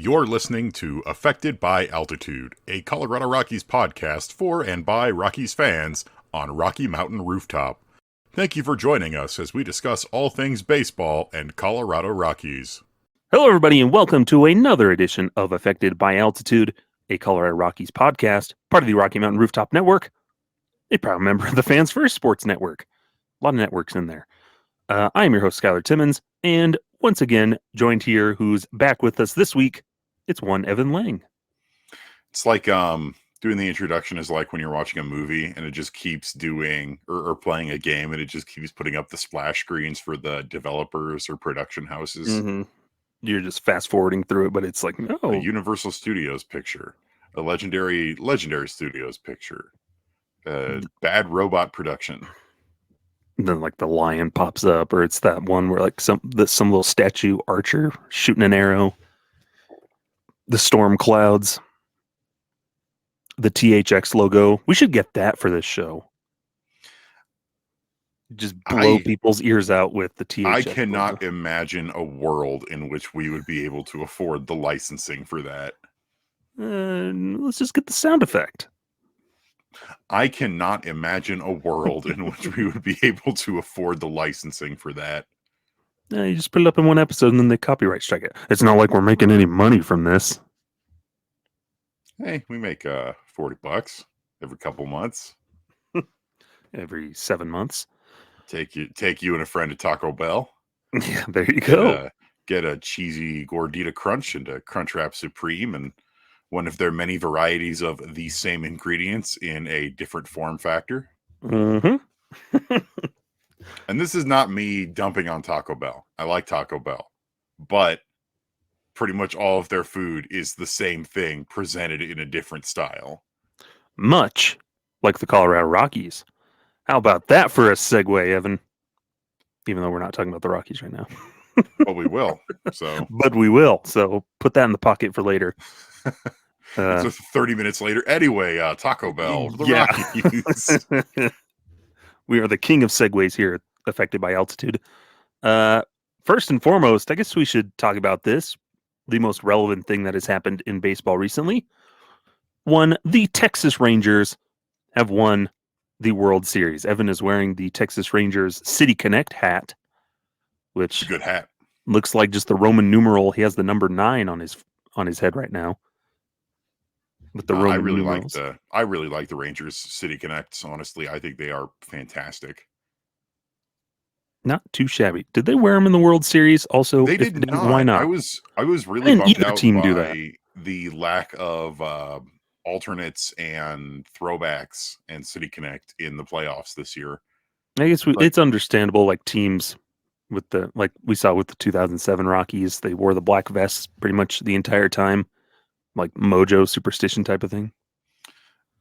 You're listening to Affected by Altitude, a Colorado Rockies podcast for and by Rockies fans on Rocky Mountain Rooftop. Thank you for joining us as we discuss all things baseball and Colorado Rockies. Hello, everybody, and welcome to another edition of Affected by Altitude, a Colorado Rockies podcast, part of the Rocky Mountain Rooftop Network, a proud member of the Fans First Sports Network. A lot of networks in there. I am your host, Skyler Timmons, and once again, joined here, who's back with us this week, it's one Evan Lang. It's like doing the introduction is like when you're watching a movie and it just keeps doing or playing a game and it just keeps putting up the splash screens for the developers or production houses. Mm-hmm. You're just fast forwarding through it, but it's like, no. A Universal Studios picture, a legendary Studios picture, bad robot production. And then like the lion pops up, or it's that one where like some little statue archer shooting an arrow. The storm clouds, the THX logo. We should get that for this show. Just blow people's ears out with the THX. I cannot logo. imagine a world in which we would be able to afford the licensing for that. Let's just get the sound effect. I cannot imagine a world in which we would be able to afford the licensing for that. You just put it up in one episode and then they copyright strike it. It's not like we're making any money from this. Hey, we make $40 every couple months. Every 7 months. Take you and a friend to Taco Bell. Yeah, there you go. Get a cheesy gordita crunch and a Crunchwrap Supreme and one of their many varieties of the same ingredients in a different form factor. Mm-hmm. And this is not me dumping on Taco Bell. I like Taco Bell. But pretty much all of their food is the same thing presented in a different style. Much like the Colorado Rockies. How about that for a segue, Evan? Even though we're not talking about the Rockies right now. But we will. But we will. So put that in the pocket for later. So 30 minutes later. Anyway, Taco Bell. The Rockies. We are the king of segues here, Affected by Altitude. First and foremost, I guess we should talk about this. The most relevant thing that has happened in baseball recently. The Texas Rangers have won the World Series. Evan is wearing the Texas Rangers City Connect hat, which it's a good hat. Looks like just the Roman numeral. He has the number 9 on his head right now. With the Roman numerals. I really like the Rangers City Connects. Honestly, I think they are fantastic. Not too shabby. Did they wear them in the World Series? Also, they did not. Why not? I was really bummed out by the lack of alternates and throwbacks and City Connect in the playoffs this year. I guess it's understandable. Like teams with like we saw with the 2007 Rockies, they wore the black vests pretty much the entire time, like mojo superstition type of thing.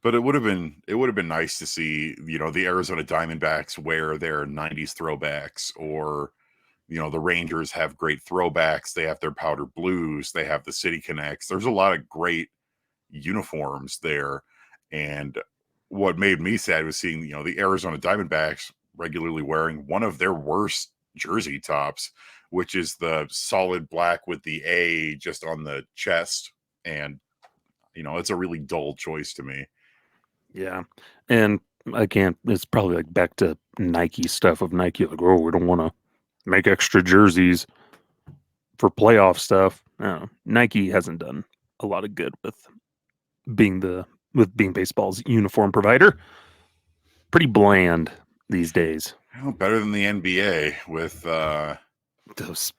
But it would have been nice to see, the Arizona Diamondbacks wear their 90s throwbacks, or, the Rangers have great throwbacks. They have their powder blues. They have the City Connects. There's a lot of great uniforms there. And what made me sad was seeing, the Arizona Diamondbacks regularly wearing one of their worst jersey tops, which is the solid black with the A just on the chest. And, it's a really dull choice to me. Yeah. And again, it's probably like back to Nike stuff of Nike. Like, we don't want to make extra jerseys for playoff stuff. Nike hasn't done a lot of good with being baseball's uniform provider. Pretty bland these days. Better than the NBA with those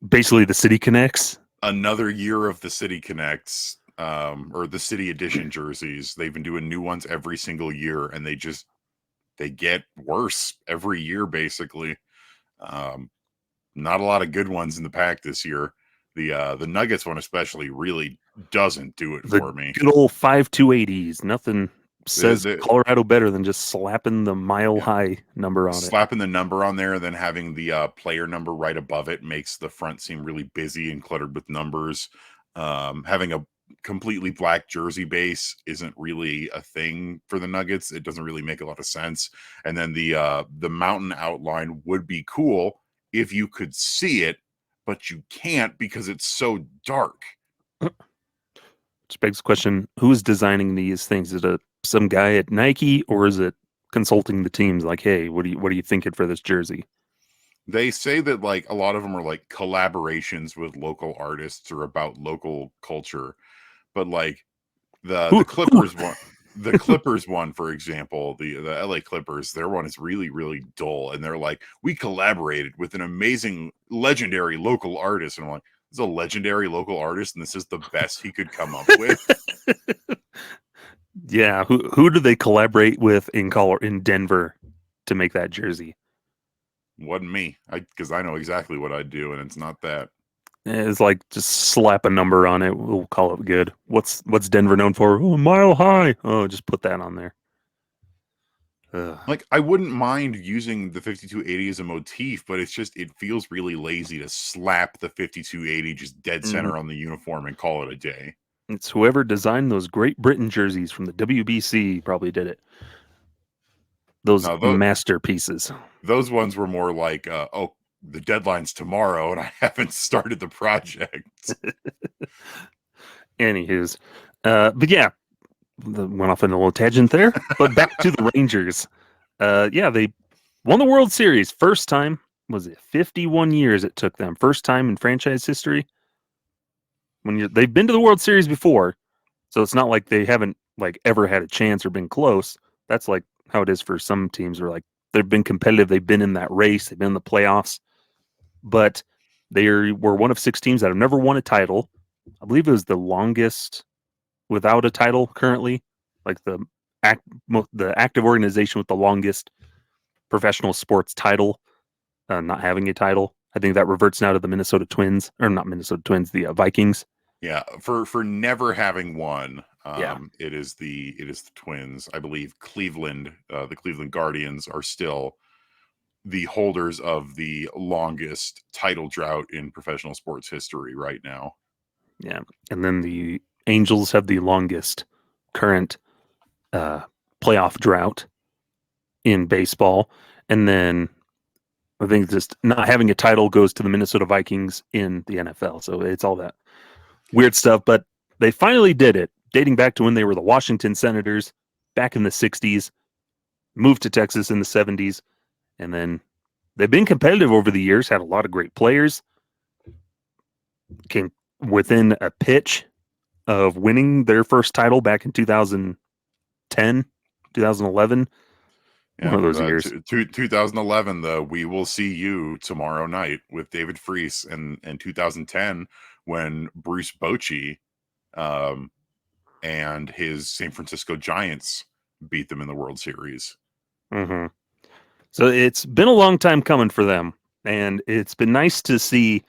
basically the City Connects. Another year of the City Connects. Or the City Edition jerseys. They've been doing new ones every single year, and they get worse every year, basically. Not a lot of good ones in the pack this year. The Nuggets one especially really doesn't do it for me. Good old 5.280s. Nothing says Colorado better than just slapping the mile-high number on it. Slapping the number on there, and then having the player number right above it makes the front seem really busy and cluttered with numbers. Having a completely black jersey base isn't really a thing for the Nuggets. It doesn't really make a lot of sense. And then the mountain outline would be cool if you could see it, but you can't because it's so dark. Which begs the question, who is designing these things? Is it some guy at Nike, or is it consulting the teams like, hey, what are you thinking for this jersey? They say that like a lot of them are like collaborations with local artists or about local culture, but like the Clippers one, the Clippers one, for example, the LA Clippers, their one is really, really dull. And they're like, we collaborated with an amazing, legendary local artist. And I'm like, this is a legendary local artist, and this is the best he could come up with. Yeah, who do they collaborate with in Denver to make that jersey? Wasn't me, because I know exactly what I'd do, and it's not that. It's like just slap a number on it. We'll call it good. What's Denver known for? Oh, Mile High. Oh, just put that on there. Like, I wouldn't mind using the 5280 as a motif, but it's just, it feels really lazy to slap the 5280 just dead center on the uniform and call it a day. It's whoever designed those Great Britain jerseys from the WBC probably did it. Those masterpieces. Those ones were more like, oh, the deadline's tomorrow and I haven't started the project. Anywho's, but yeah, went off on a little tangent there. But back to the Rangers. Yeah, they won the World Series. First time, was it 51 years it took them? First time in franchise history. They've been to the World Series before, so it's not like they haven't like ever had a chance or been close. That's like how it is for some teams where like they've been competitive, they've been in that race, they've been in the playoffs, but they were one of 6 teams that have never won a title. I believe it was the longest without a title currently, like the active organization with the longest professional sports title, not having a title. I think that reverts now to the Minnesota Twins, or not Minnesota Twins, the Vikings. Yeah, for never having won, Yeah. it is the Twins. I believe Cleveland, the Cleveland Guardians are still the holders of the longest title drought in professional sports history right now. Yeah, and then the Angels have the longest current playoff drought in baseball, and then I think just not having a title goes to the Minnesota Vikings in the NFL. So it's all that weird stuff, but they finally did it, dating back to when they were the Washington Senators back in the 60s, moved to Texas in the 70s, and then they've been competitive over the years, had a lot of great players, came within a pitch of winning their first title back in 2010, 2011. Yeah, one of those years. 2011, the We Will See You Tomorrow Night with David Freese, and 2010 when Bruce Bochy and his San Francisco Giants beat them in the World Series. Mm-hmm. So it's been a long time coming for them, and it's been nice to see.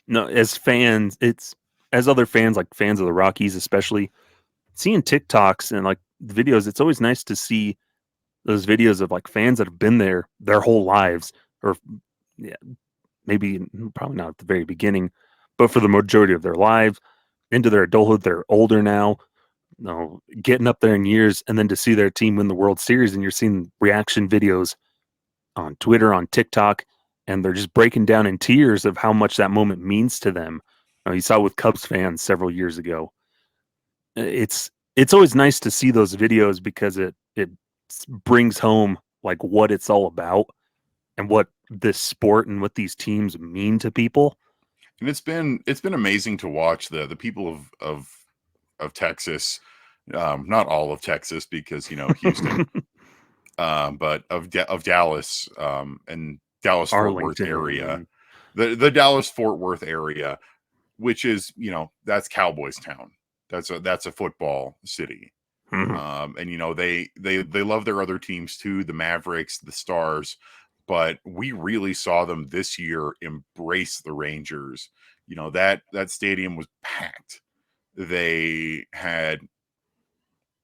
As fans, as other fans, like fans of the Rockies, especially seeing TikToks and like videos. It's always nice to see those videos of like fans that have been there their whole lives, or yeah, maybe probably not at the very beginning, but for the majority of their lives, into their adulthood. They're older now, getting up there in years, and then to see their team win the World Series, and you're seeing reaction videos on Twitter, on TikTok, and they're just breaking down in tears of how much that moment means to them. You saw it with Cubs fans several years ago. It's always nice to see those videos because it brings home like what it's all about and what this sport and what these teams mean to people. And it's been amazing to watch the people of Texas, not all of Texas, because Houston, but of Dallas, and Dallas Fort Worth area, the Dallas Fort Worth area, which is that's Cowboys town. That's a football city. Mm-hmm. And they love their other teams too, the Mavericks, the Stars, but we really saw them this year embrace the Rangers. That stadium was packed. They had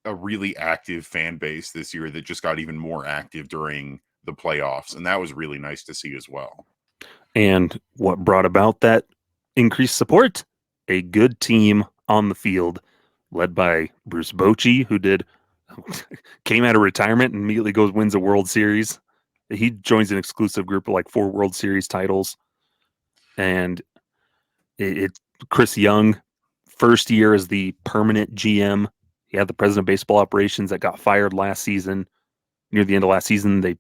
a really active fan base this year that just got even more active during the playoffs, and that was really nice to see as well. And what brought about that increased support? A good team on the field, led by Bruce Bochy, who came out of retirement and immediately wins a World Series. He joins an exclusive group of like 4 World Series titles. And It Chris Young, first year as the permanent GM. He had the president of baseball operations that got fired last season. Near the end of last season, they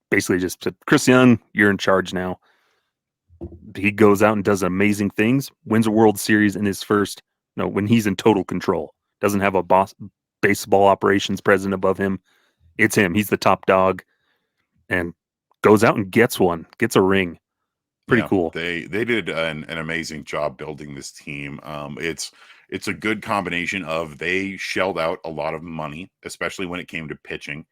basically just said, Chris Young, you're in charge now. He goes out and does amazing things, wins a World Series in his first, when he's in total control. Doesn't have a baseball operations president above him. It's him. He's the top dog, and goes out and gets a ring. Pretty cool. They did an amazing job building this team. It's a good combination of they shelled out a lot of money, especially when it came to pitching,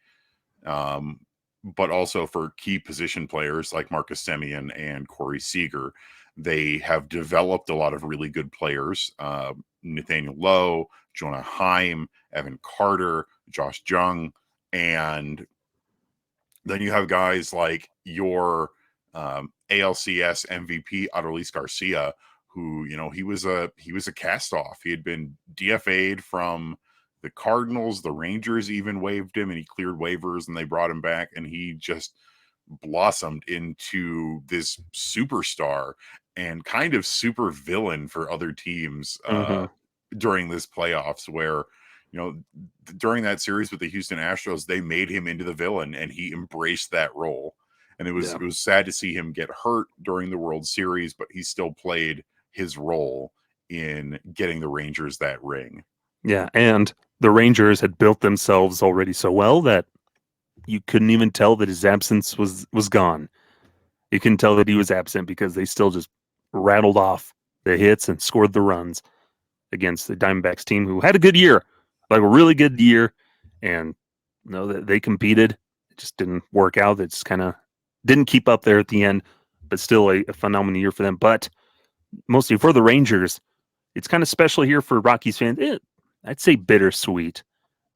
but also for key position players like Marcus Semien and Corey Seager. They have developed a lot of really good players. Nathaniel Lowe, Jonah Heim, Evan Carter, Josh Jung, and then you have guys like your ALCS MVP Adolis Garcia, who he was a cast-off. He had been DFA'd from the Cardinals. The Rangers even waived him, and he cleared waivers, and they brought him back, and he just blossomed into this superstar and kind of super villain for other teams during this playoffs, where during that series with the Houston Astros, they made him into the villain, and he embraced that role. And it was sad to see him get hurt during the World Series, but he still played his role in getting the Rangers that ring. Yeah, and the Rangers had built themselves already so well that you couldn't even tell that his absence was gone. You couldn't tell that he was absent because they still just rattled off the hits and scored the runs against the Diamondbacks team, who had a good year, like a really good year, and they competed. It just didn't work out. It's kind of didn't keep up there at the end, but still a phenomenal year for them. But mostly for the Rangers, it's kind of special here for Rockies fans. I'd say bittersweet.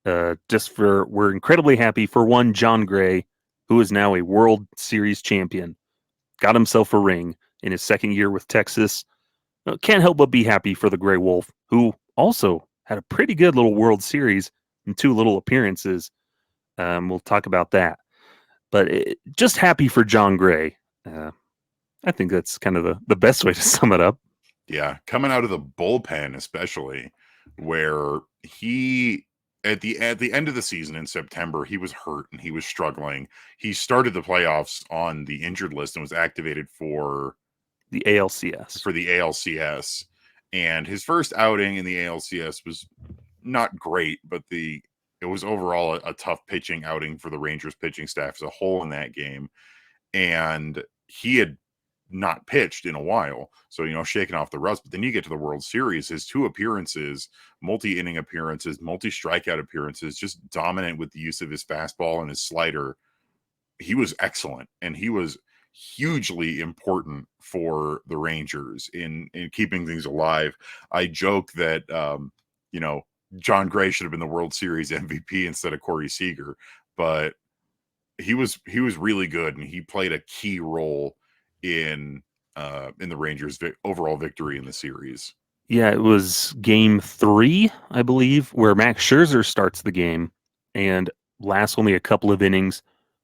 We're incredibly happy for one, Jon Gray, who is now a World Series champion, got himself a ring in his second year with Texas. Can't help but be happy for the Gray Wolf, who also had a pretty good little World Series and 2 little appearances. We'll talk about that. But just happy for Jon Gray. I think that's kind of the best way to sum it up. Yeah, coming out of the bullpen especially, where he at the end of the season in September, he was hurt and he was struggling. He started the playoffs on the injured list and was activated for the ALCS. And his first outing in the ALCS was not great, but it was overall a tough pitching outing for the Rangers pitching staff as a whole in that game. And he had not pitched in a while, so shaking off the rust. But then you get to the World Series, his 2 appearances, multi-inning appearances, multi-strikeout appearances, just dominant with the use of his fastball and his slider. He was excellent, and he was hugely important for the Rangers in keeping things alive. I joke that Jon Gray should have been the World Series MVP instead of Corey Seager, but he was really good, and he played a key role in the Rangers' overall victory in the series. Yeah, it was game 3, I believe, where Max Scherzer starts the game and lasts only a couple of innings,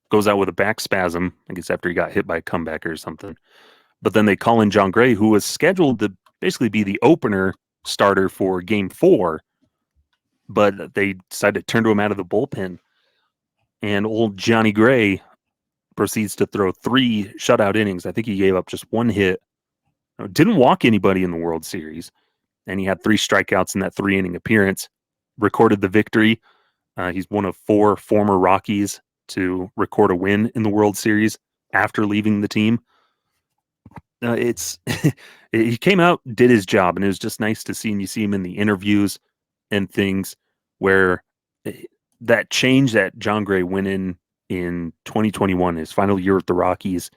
goes out with a back spasm, I guess after he got hit by a comeback or something. But then they call in Jon Gray, who was scheduled to basically be the opener starter for game 4, but they decided to turn to him out of the bullpen. And old Johnny Gray proceeds to throw 3 shutout innings. I think he gave up just 1 hit. Didn't walk anybody in the World Series. And he had 3 strikeouts in that 3-inning appearance. Recorded the victory. He's one of 4 former Rockies to record a win in the World Series after leaving the team. He came out, did his job, and it was just nice to see. And you see him in the interviews and things where that change that Jon Gray went in 2021, his final year with the Rockies,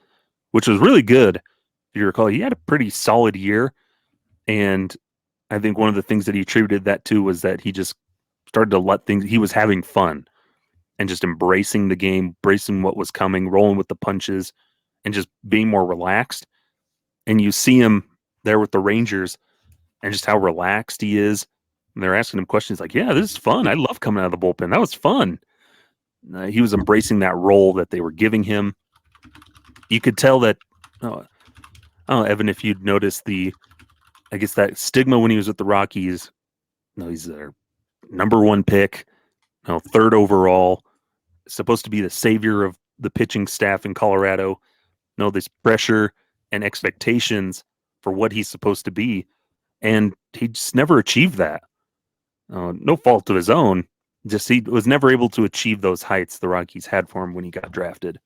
which was really good. If you recall, he had a pretty solid year. And I think one of the things that he attributed that to was that he just started to let things, he was having fun and just embracing the game, embracing what was coming, rolling with the punches, and just being more relaxed. And you see him there with the Rangers and just how relaxed he is. And they're asking him questions like, yeah, this is fun. I love coming out of the bullpen. That was fun. He was embracing that role that they were giving him. You could tell that, Evan, if you'd noticed I guess that stigma when he was with the Rockies. He's their number one pick, third overall, supposed to be the savior of the pitching staff in Colorado. This pressure and expectations for what he's supposed to be, and he just never achieved that. No fault of his own. Just he was never able to achieve those heights the Rockies had for him when he got drafted.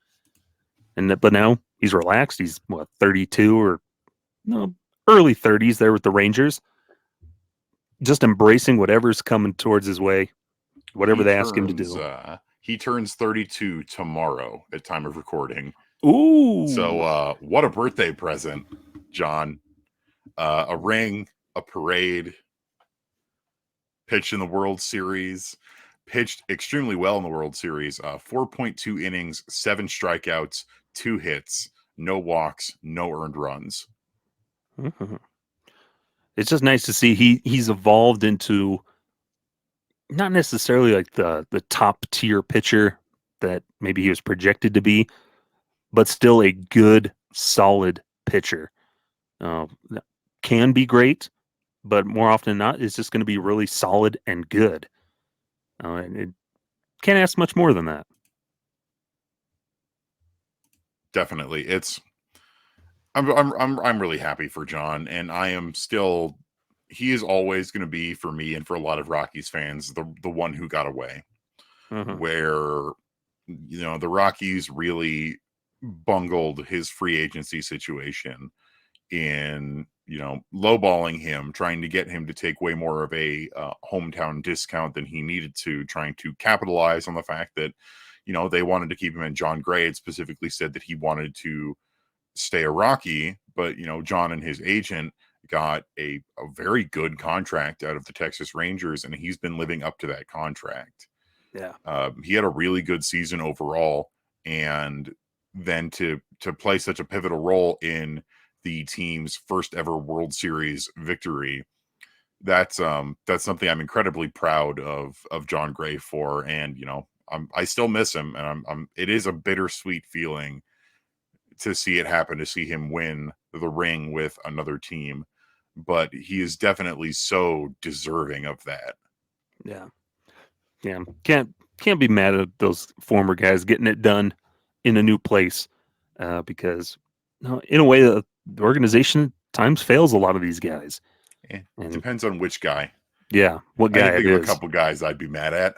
But now he's relaxed. He's 32 or early 30s there with the Rangers, just embracing whatever's coming towards his way, whatever they ask him to do. He turns 32 tomorrow at time of recording. Ooh! So what a birthday present, John! A ring, a parade. Pitched in the World Series. Pitched extremely well in the World Series. 4.2 innings, 7 strikeouts, 2 hits, no walks, no earned runs. Mm-hmm. It's just nice to see he's evolved into not necessarily like the top tier pitcher that maybe he was projected to be, but still a good, solid pitcher. Can be great, but more often than not, it's just going to be really solid and good. And it can't ask much more than that. Definitely, I'm really happy for Jon, and I am still. He is always going to be, for me and for a lot of Rockies fans, the one who got away. Mm-hmm. Where the Rockies really bungled his free agency situation in lowballing him, trying to get him to take way more of a hometown discount than he needed to, trying to capitalize on the fact that they wanted to keep him. And Jon Gray had specifically said that he wanted to stay a Rocky, but Jon and his agent got a very good contract out of the Texas Rangers, and he's been living up to that contract. Yeah. He had a really good season overall, and then to play such a pivotal role in the team's first ever World Series victory, that's something I'm incredibly proud of Jon Gray for. And I still miss him, and it is a bittersweet feeling to see it happen, to see him win the ring with another team, but he is definitely so deserving of that. Yeah. Can't be mad at those former guys getting it done in a new place, because in a way the organization at times fails a lot of these guys. It depends on which guy. Yeah, what guy I can think of a couple guys I'd be mad at.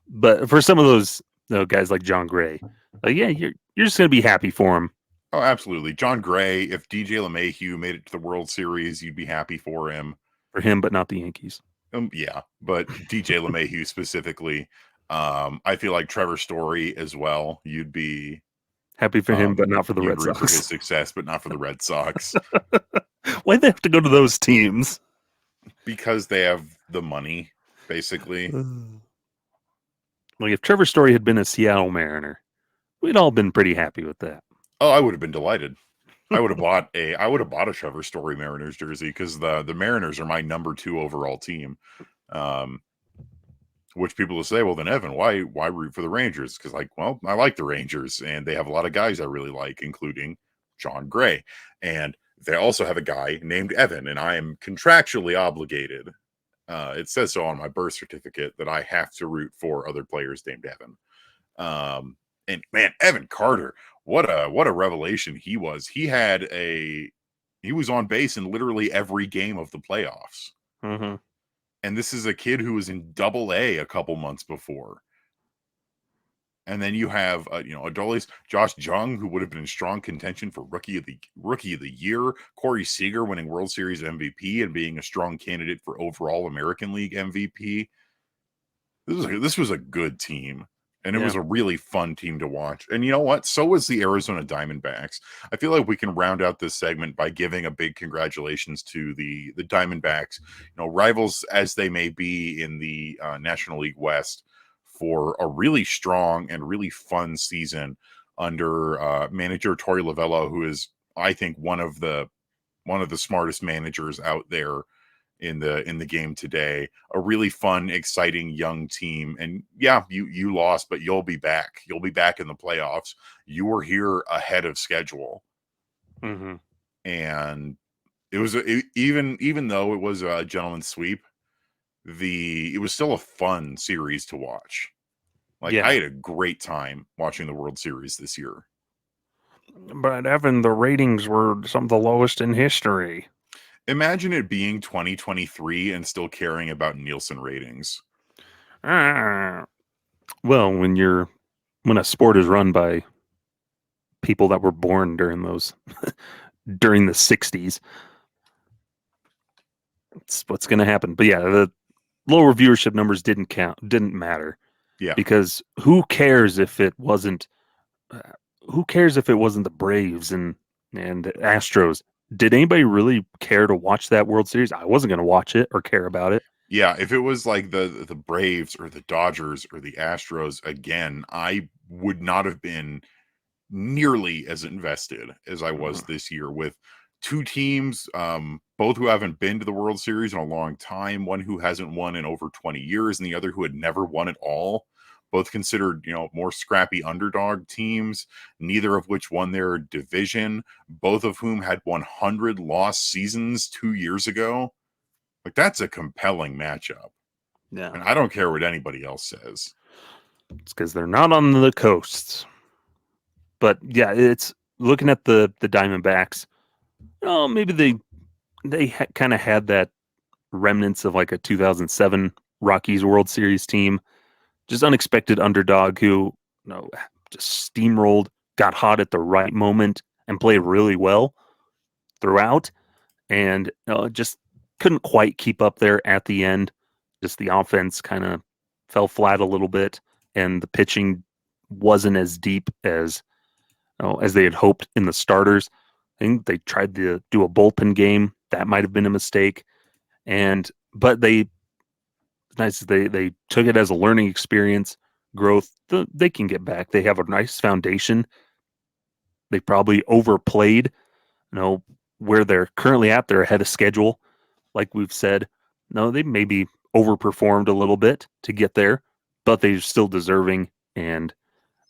But for some of those guys like Jon Gray, you're just gonna be happy for him. Oh, absolutely. Jon Gray, if DJ LeMahieu made it to the World Series, you'd be happy for him. For him, but not the Yankees. Yeah, but DJ LeMahieu specifically. I feel like Trevor Story as well. You'd be happy for him, but not for the Red Sox. For his success, but not for the Red Sox. Why'd they have to go to those teams? Because they have the money, basically. Like if Trevor Story had been a Seattle Mariner, we'd all been pretty happy with that. Oh, I would have been delighted. I would have bought a Trevor Story Mariners jersey, because the Mariners are my number 2 overall team. Which people will say, well, then Evan, why root for the Rangers? Because I like the Rangers, and they have a lot of guys I really like, including Jon Gray, and they also have a guy named Evan, and I am contractually obligated. It says so on my birth certificate that I have to root for other players named Evan. And man, Evan Carter, what a revelation he was. He was on base in literally every game of the playoffs. Mm-hmm. And this is a kid who was in Double-A a couple months before. And then you have Adolis, Josh Jung, who would have been in strong contention for rookie of the year. Corey Seager winning World Series MVP and being a strong candidate for overall American League MVP. This was a good team. And it was a really fun team to watch. And you know what? So was the Arizona Diamondbacks. I feel like we can round out this segment by giving a big congratulations to the Diamondbacks. Rivals as they may be in the National League West, for a really strong and really fun season under manager Torey Lovullo, who is, I think, one of the smartest managers out there in the game today. A really fun, exciting young team. And yeah, you lost, but you'll be back. You'll be back in the playoffs. You were here ahead of schedule. Mm-hmm. And It was even though it was a gentleman's sweep, it was still a fun series to watch. Like, Yeah. I had a great time watching the World Series this year. But Evan, the ratings were some of the lowest in history. Imagine it being 2023 and still caring about Nielsen ratings. Well, when a sport is run by people that were born during during the 60s, it's what's going to happen. But yeah, the lower viewership numbers didn't matter. Yeah. Because who cares if it wasn't the Braves and Astros? Did anybody really care to watch that World Series? I wasn't going to watch it or care about it. Yeah, if it was like the Braves or the Dodgers or the Astros again, I would not have been nearly as invested as I was this year, with two teams, both who haven't been to the World Series in a long time, one who hasn't won in over 20 years and the other who had never won at all. Both considered, more scrappy underdog teams, neither of which won their division, both of whom had 100 lost seasons 2 years ago. Like, that's a compelling matchup. Yeah. And I don't care what anybody else says. It's because they're not on the coasts. But yeah, it's looking at the Diamondbacks. Oh, maybe they kind of had that remnants of like a 2007 Rockies World Series team. Just unexpected underdog who just steamrolled, got hot at the right moment, and played really well throughout. And just couldn't quite keep up there at the end. Just the offense kind of fell flat a little bit, and the pitching wasn't as deep as they had hoped in the starters. I think they tried to do a bullpen game. That might have been a mistake. But they took it as a learning experience, growth. They can get back. They have a nice foundation. They probably overplayed, where they're currently at. They're ahead of schedule, like we've said. No, they maybe overperformed a little bit to get there, but they're still deserving, and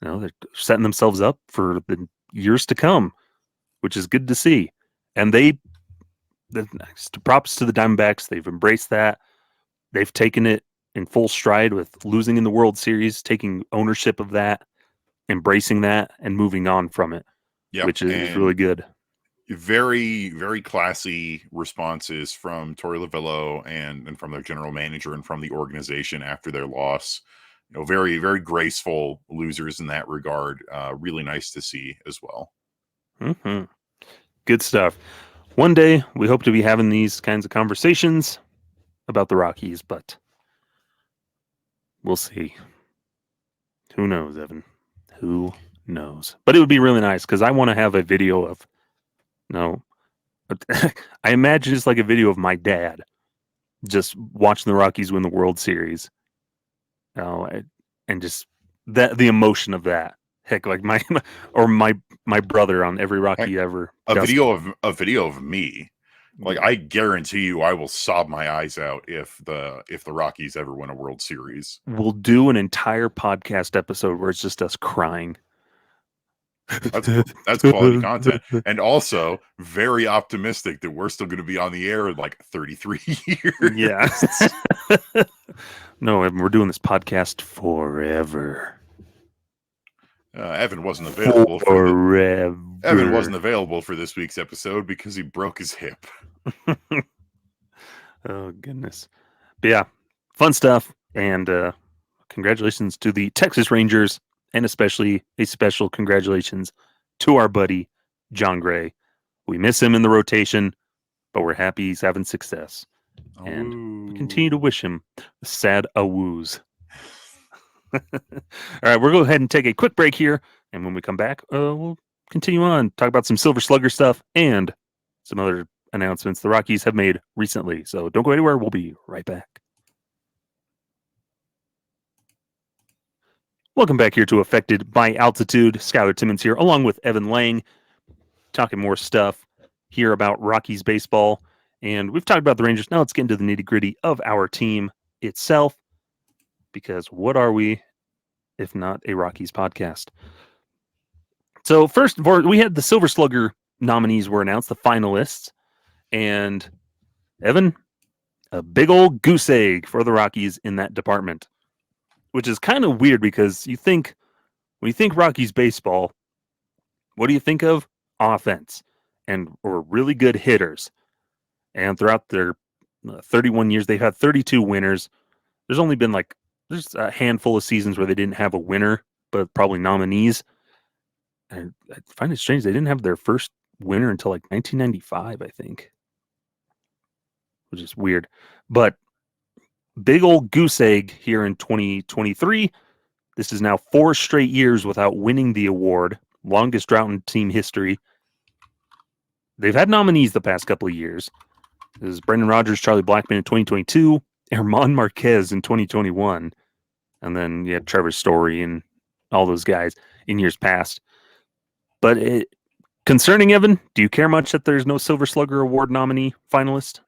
they're setting themselves up for the years to come, which is good to see. And props to the Diamondbacks. They've embraced that. They've taken it in full stride with losing in the World Series, taking ownership of that, embracing that, and moving on from it, which is really good. Very, very classy responses from Torey Lavillo and from their general manager and from the organization after their loss. Very, very graceful losers in that regard. Really nice to see as well. Mm-hmm. Good stuff. One day, we hope to be having these kinds of conversations about the Rockies, but we'll see. Who knows, Evan? Who knows? But it would be really nice because I want to have a video of, I imagine it's like a video of my dad just watching the Rockies win the World Series. And just the emotion of that. Heck, like my brother on every Rocky ever. A video of me. Like, I guarantee you I will sob my eyes out if the Rockies ever win a World Series. We'll do an entire podcast episode where it's just us crying. That's quality content. And also very optimistic that we're still going to be on the air in like 33 years. Yes. No, we're doing this podcast forever. Evan wasn't available forever. Evan wasn't available for this week's episode because he broke his hip. Oh, goodness. But yeah, fun stuff. And congratulations to the Texas Rangers, and especially a special congratulations to our buddy, Jon Gray. We miss him in the rotation, but we're happy he's having success. And we continue to wish him sad awoos. All right, we'll go ahead and take a quick break here. And when we come back, we'll continue on, talk about some Silver Slugger stuff and some other announcements the Rockies have made recently. So don't go anywhere. We'll be right back. Welcome back here to Affected by Altitude. Skyler Timmons here, along with Evan Lang, talking more stuff here about Rockies baseball. And we've talked about the Rangers. Now let's get into the nitty-gritty of our team itself. Because what are we, if not a Rockies podcast? So first, we had the Silver Slugger nominees were announced, the finalists. And Evan, a big old goose egg for the Rockies in that department, which is kind of weird because when you think Rockies baseball, what do you think of? Offense or really good hitters. And throughout their 31 years, they've had 32 winners. There's only been there's a handful of seasons where they didn't have a winner, but probably nominees. And I find it strange they didn't have their first winner until 1995, I think, which is weird. But big old goose egg here in 2023. This is now 4 straight years without winning the award, longest drought in team history. They've had nominees the past couple of years. This is Brendan Rodgers, Charlie Blackmon in 2022, Herman Marquez in 2021, and then you had Trevor Story and all those guys in years past. But concerning, Evan, do you care much that there's no Silver Slugger Award nominee finalist?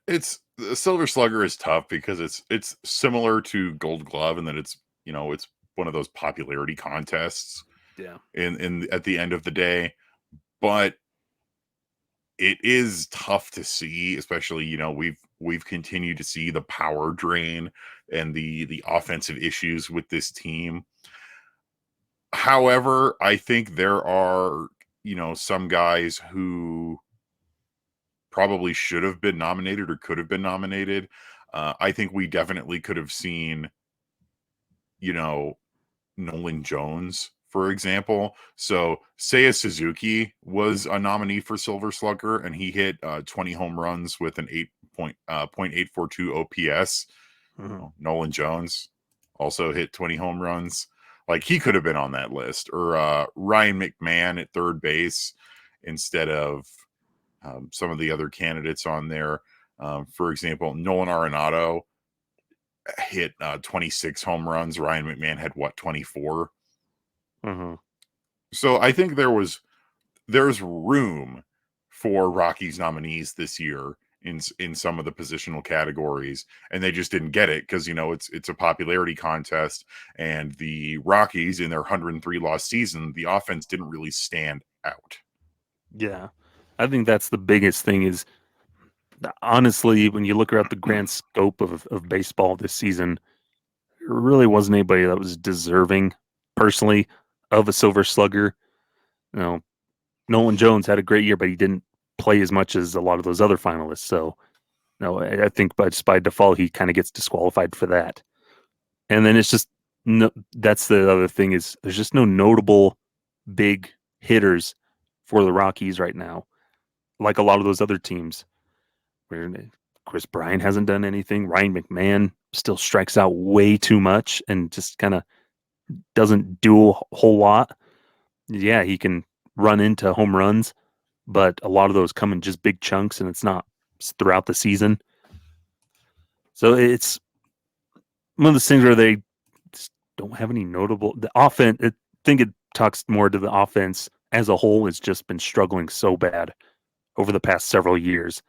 The Silver Slugger is tough because it's similar to Gold Glove in that it's one of those popularity contests. Yeah. In at the end of the day, but it is tough to see, especially we've continued to see the power drain and the offensive issues with this team. However, I think there are some guys who probably should have been nominated or could have been nominated. I think we definitely could have seen Nolan Jones, for example. So Seiya Suzuki was a nominee for Silver Slugger, and he hit 20 home runs with an 8.842 OPS. Mm-hmm. Nolan Jones also hit 20 home runs. He could have been on that list. Or Ryan McMahon at third base instead of some of the other candidates on there. For example, Nolan Arenado hit 26 home runs. Ryan McMahon had 24. Mm-hmm. So I think there's room for Rockies nominees this year in some of the positional categories, and they just didn't get it because it's a popularity contest, and the Rockies in their 103 loss season, the offense didn't really stand out. Yeah, I think that's the biggest thing is, honestly, when you look at the grand scope of baseball this season, there really wasn't anybody that was deserving, personally, of a Silver Slugger. Nolan Jones had a great year, but he didn't play as much as a lot of those other finalists. So, I think just by default, he kind of gets disqualified for that. And then it's just, that's the other thing is there's just no notable big hitters for the Rockies right now, like a lot of those other teams. Where Chris Bryant hasn't done anything. Ryan McMahon still strikes out way too much and just kind of doesn't do a whole lot. Yeah, he can run into home runs, but a lot of those come in just big chunks, and it's not throughout the season. So it's one of those things where they just don't have any notable. The offense, I think it talks more to the offense as a whole has just been struggling so bad over the past several years,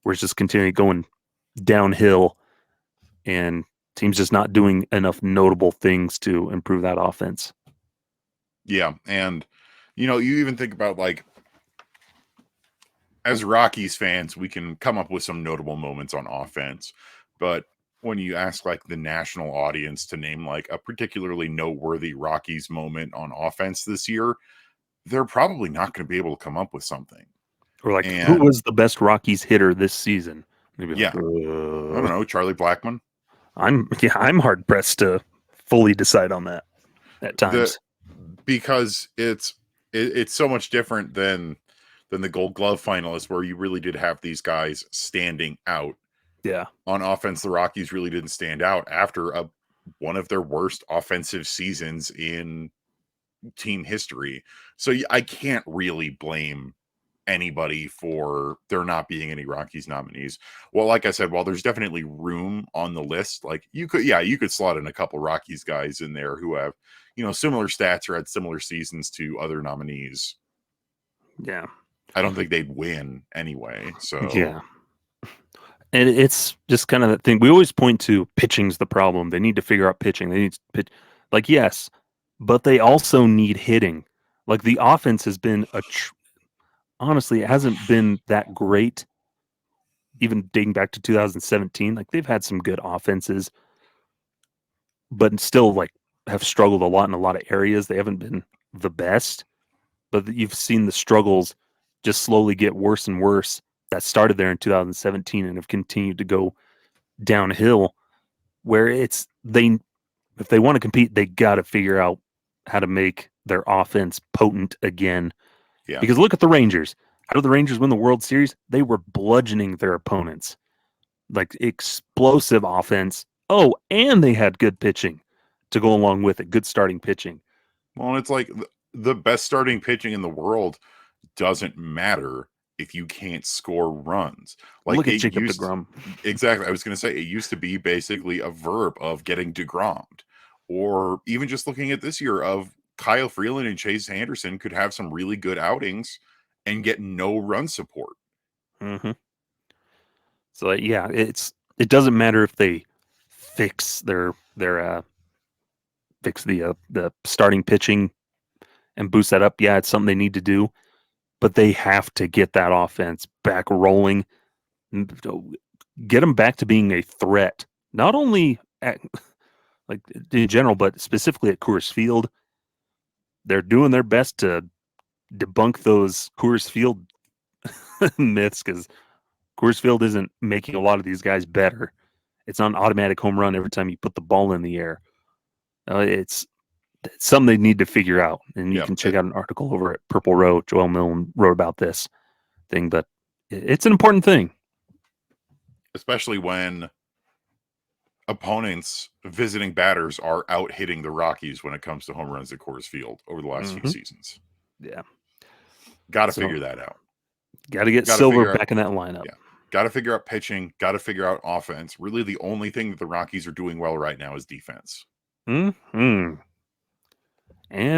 where it's just continuing going downhill, and teams just not doing enough notable things to improve that offense. Yeah, and you even think about as Rockies fans, we can come up with some notable moments on offense, but when you ask the national audience to name a particularly noteworthy Rockies moment on offense this year, they're probably not going to be able to come up with something. Or who was the best Rockies hitter this season? Maybe I don't know, Charlie Blackmon. I'm hard pressed to fully decide on that at times. Because it's so much different than the Gold Glove finalists, where you really did have these guys standing out. Yeah. On offense, the Rockies really didn't stand out after one of their worst offensive seasons in team history. So I can't really blame anybody for there not being any Rockies nominees. Well, like I said, while there's definitely room on the list, you could slot in a couple Rockies guys in there who have, similar stats or had similar seasons to other nominees. Yeah. I don't think they'd win anyway. So yeah. And it's just kind of that thing. We always point to pitching's the problem. They need to figure out pitching. They need to pitch. Yes, but they also need hitting. The offense has been honestly, it hasn't been that great, even dating back to 2017. Like, they've had some good offenses, but still, like, have struggled a lot in a lot of areas. They haven't been the best, but you've seen the struggles just slowly get worse and worse that started there in 2017 and have continued to go downhill, where it's they if they want to compete, they got to figure out how to make their offense potent again. Yeah. Because look at the Rangers. How did the Rangers win the World Series? They were bludgeoning their opponents. Like, explosive offense. Oh, and they had good pitching to go along with it. Good starting pitching. Well, it's like the best starting pitching in the world doesn't matter if you can't score runs. Like, Look at it Jacob used deGrom. exactly. I was going to say it used to be basically a verb of getting deGrommed, or even just looking at this year of Kyle Freeland and Chase Anderson could have some really good outings and get no run support. Mm-hmm. So yeah, it doesn't matter if they fix fix the starting pitching and boost that up. Yeah, it's something they need to do, but they have to get that offense back rolling, get them back to being a threat, not only at, like, in general, but specifically at Coors Field. They're doing their best to debunk those Coors Field myths, because Coors Field isn't making a lot of these guys better. It's not an automatic home run every time you put the ball in the air. It's something they need to figure out. And you can check out an article over at Purple Row. Joel Milne wrote about this thing, but it's an important thing. Especially when opponents visiting batters are out hitting the Rockies when it comes to home runs at Coors Field over the last few seasons. Yeah. Got to figure that out. Got to get Silver back in that lineup. Yeah. Got to figure out pitching. Got to figure out offense. Really, the only thing that the Rockies are doing well right now is defense. And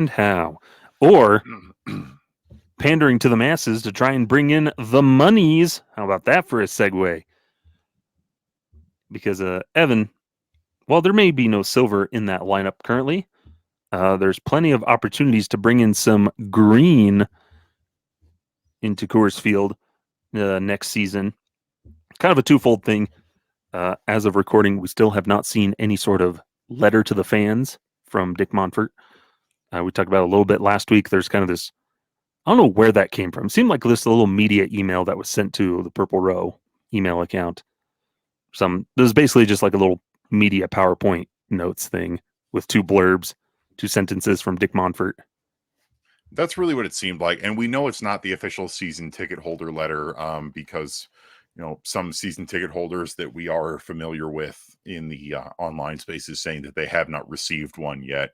how? Or pandering to the masses to try and bring in the monies. How about that for a segue? Because, Evan, while there may be no Silver in that lineup currently, there's plenty of opportunities to bring in some green into Coors Field next season. Kind of a twofold thing. As of recording, we still have not seen any sort of letter to the fans from Dick Monfort. We talked about it a little bit last week. There's kind of this, I don't know where that came from. It seemed like this little media email that was sent to the Purple Row email account. It was basically just like a little media PowerPoint notes thing with two blurbs, two sentences from Dick Monfort. That's really what it seemed like. And we know it's not the official season ticket holder letter because, some season ticket holders that we are familiar with in the online spaces saying that they have not received one yet.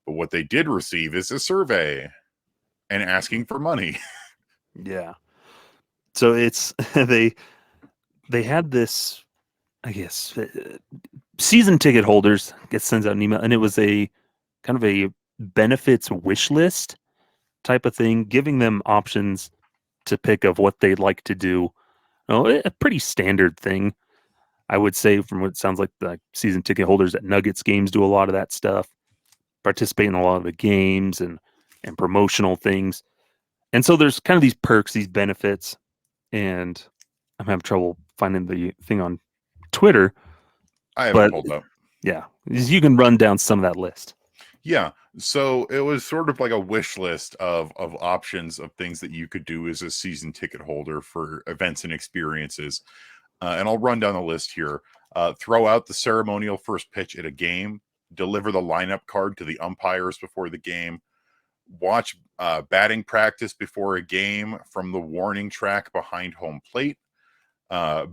But what they did receive is a survey and asking for money. Yeah. So it's they had this, I guess, season ticket holders sends out an email, and it was a kind of a benefits wish list type of thing, giving them options to pick of what they'd like to do. A pretty standard thing, I would say, from what it sounds like. The season ticket holders at Nuggets games do a lot of that stuff, participate in a lot of the games and promotional things. And so there's kind of these perks, these benefits, and I'm having trouble finding the thing on Twitter. I haven't pulled up. Yeah, you can run down some of that list. Yeah, so it was sort of like a wish list of options of things that you could do as a season ticket holder for events and experiences. And I'll run down the list here. Throw out the ceremonial first pitch at a game. Deliver the lineup card to the umpires before the game. Watch batting practice before a game from the warning track behind home plate.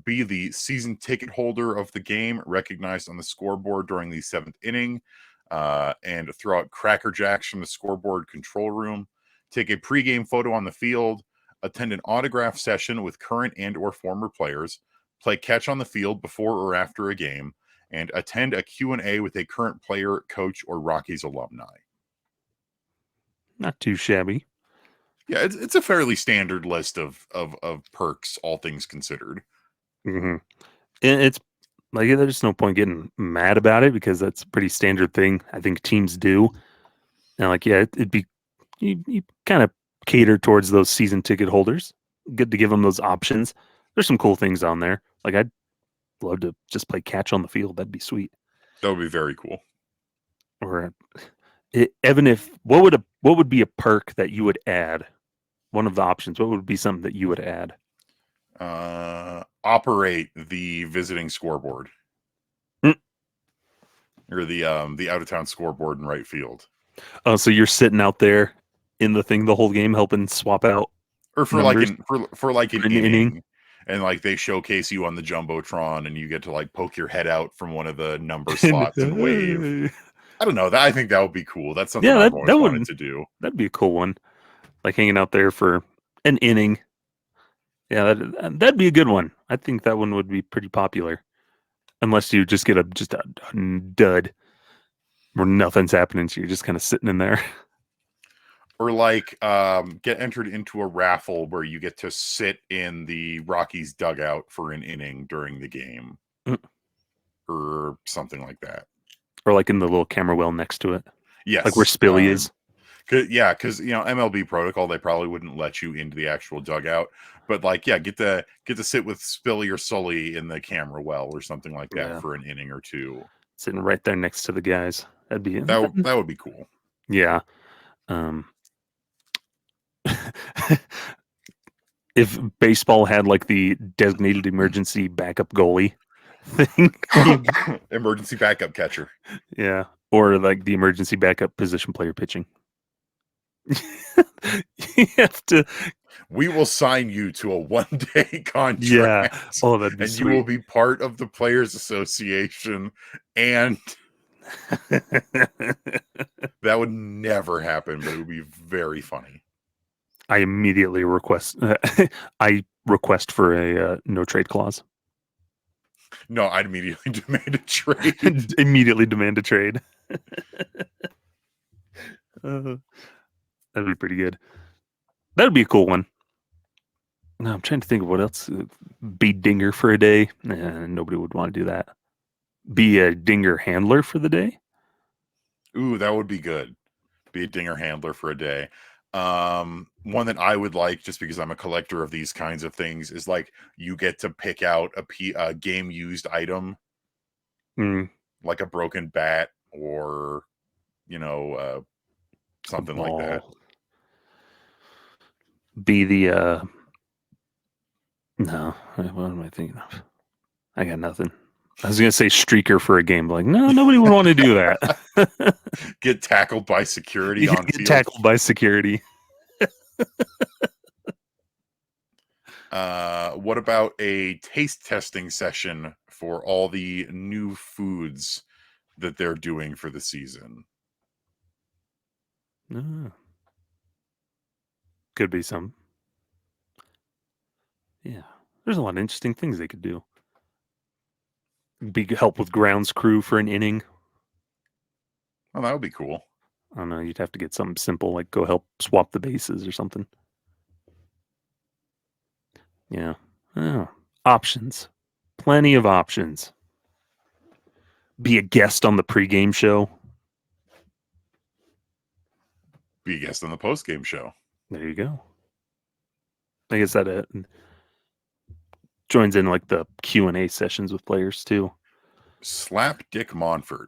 Be the season ticket holder of the game, recognized on the scoreboard during the 7th inning. And throw out Cracker Jacks from the scoreboard control room. Take a pregame photo on the field. Attend an autograph session with current and or former players. Play catch on the field before or after a game. And attend a Q&A with a current player, coach, or Rockies alumni. Not too shabby. Yeah, it's a fairly standard list of perks, all things considered. Mm-hmm. It's like, there's no point getting mad about it, because that's a pretty standard thing I think teams do. And like, yeah, it'd be, you kind of cater towards those season ticket holders. Good to give them those options. There's some cool things on there. Like I'd love to just play catch on the field. That'd be sweet. That would be very cool. Or Evan, what would be a perk that you would add? One of the options. What would be something that you would add? Operate the visiting scoreboard. Or the out of town scoreboard in right field. Oh, so you're sitting out there in the thing the whole game, helping swap out, or for numbers? like an inning, and like they showcase you on the jumbotron, and you get to like poke your head out from one of the number slots and wave. I don't know. I think that would be cool. That's something I've always wanted to do. That'd be a cool one, like hanging out there for an inning. Yeah, that'd be a good one. I think that one would be pretty popular. Unless you just get a dud where nothing's happening, so you're just kind of sitting in there. Or like get entered into a raffle where you get to sit in the Rockies dugout for an inning during the game. Or something like that. Or like in the little camera well next to it. Yes. Like where Spilly is. Because MLB protocol, they probably wouldn't let you into the actual dugout. But like, get to sit with Spilly or Sully in the camera well or something like that for an inning or two. Sitting right there next to the guys. That would be cool. Yeah. If baseball had like the designated emergency backup goalie thing. Emergency backup catcher. Yeah. Or like the emergency backup position player pitching. You have to. We will sign you to a 1-day contract. Yeah. Oh, that'd be sweet. You will be part of the Players Association, and that would never happen, but it would be very funny. I immediately request. I request for a no trade clause. No, I'd immediately demand a trade. Immediately demand a trade. That'd be pretty good. That'd be a cool one. No, I'm trying to think of what else. Be dinger for a day. Nobody would want to do that. Be a dinger handler for the day. Ooh, that would be good. Be a dinger handler for a day. One that I would like, just because I'm a collector of these kinds of things, is like you get to pick out a game used item, like a broken bat or something like that. Be the no, what am I thinking of? I got nothing. I was gonna say streaker for a game, but like, no, nobody would want to do that. Get tackled by security on field. Tackled by security. What about a taste testing session for all the new foods that they're doing for the season? Could be some. Yeah, there's a lot of interesting things they could do. Help with grounds crew for an inning. Oh, that would be cool. I don't know. You'd have to get something simple, like go help swap the bases or something. Yeah. Oh, options. Plenty of options. Be a guest on the pregame show. Be a guest on the postgame show. There you go. I guess that joins in like the Q&A sessions with players too. Slap Dick Monfort.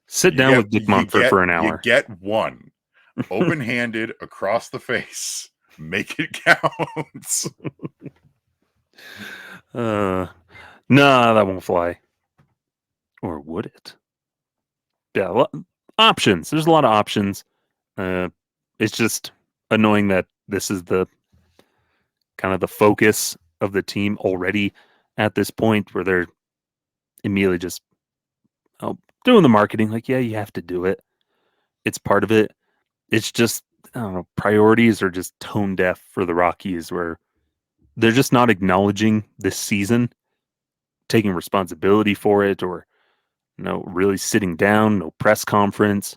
Sit down with Dick Monfort for an hour. You get one. Open-handed across the face. Make it count. No, that won't fly. Or would it? Yeah, options. There's a lot of options. It's just annoying that this is the kind of the focus of the team already at this point, where they're immediately just doing the marketing. Like, yeah, you have to do it. It's part of it. It's just, I don't know, priorities are just tone deaf for the Rockies, where they're just not acknowledging this season, taking responsibility for it, or really sitting down, no press conference.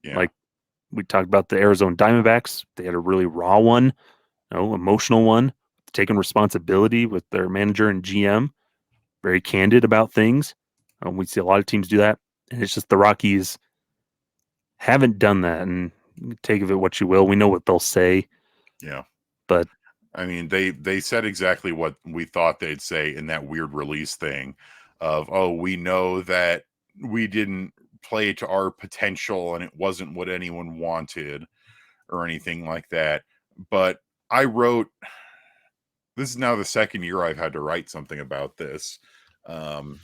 Yeah. Like we talked about the Arizona Diamondbacks. They had a really raw one, emotional one, taking responsibility with their manager and GM, very candid about things. We see a lot of teams do that, and it's just the Rockies haven't done that. And take of it what you will. We know what they'll say. Yeah. But I mean, they said exactly what we thought they'd say in that weird release thing of, oh, we know that we didn't play to our potential and it wasn't what anyone wanted or anything like that. But I wrote, this is now the second year I've had to write something about this. On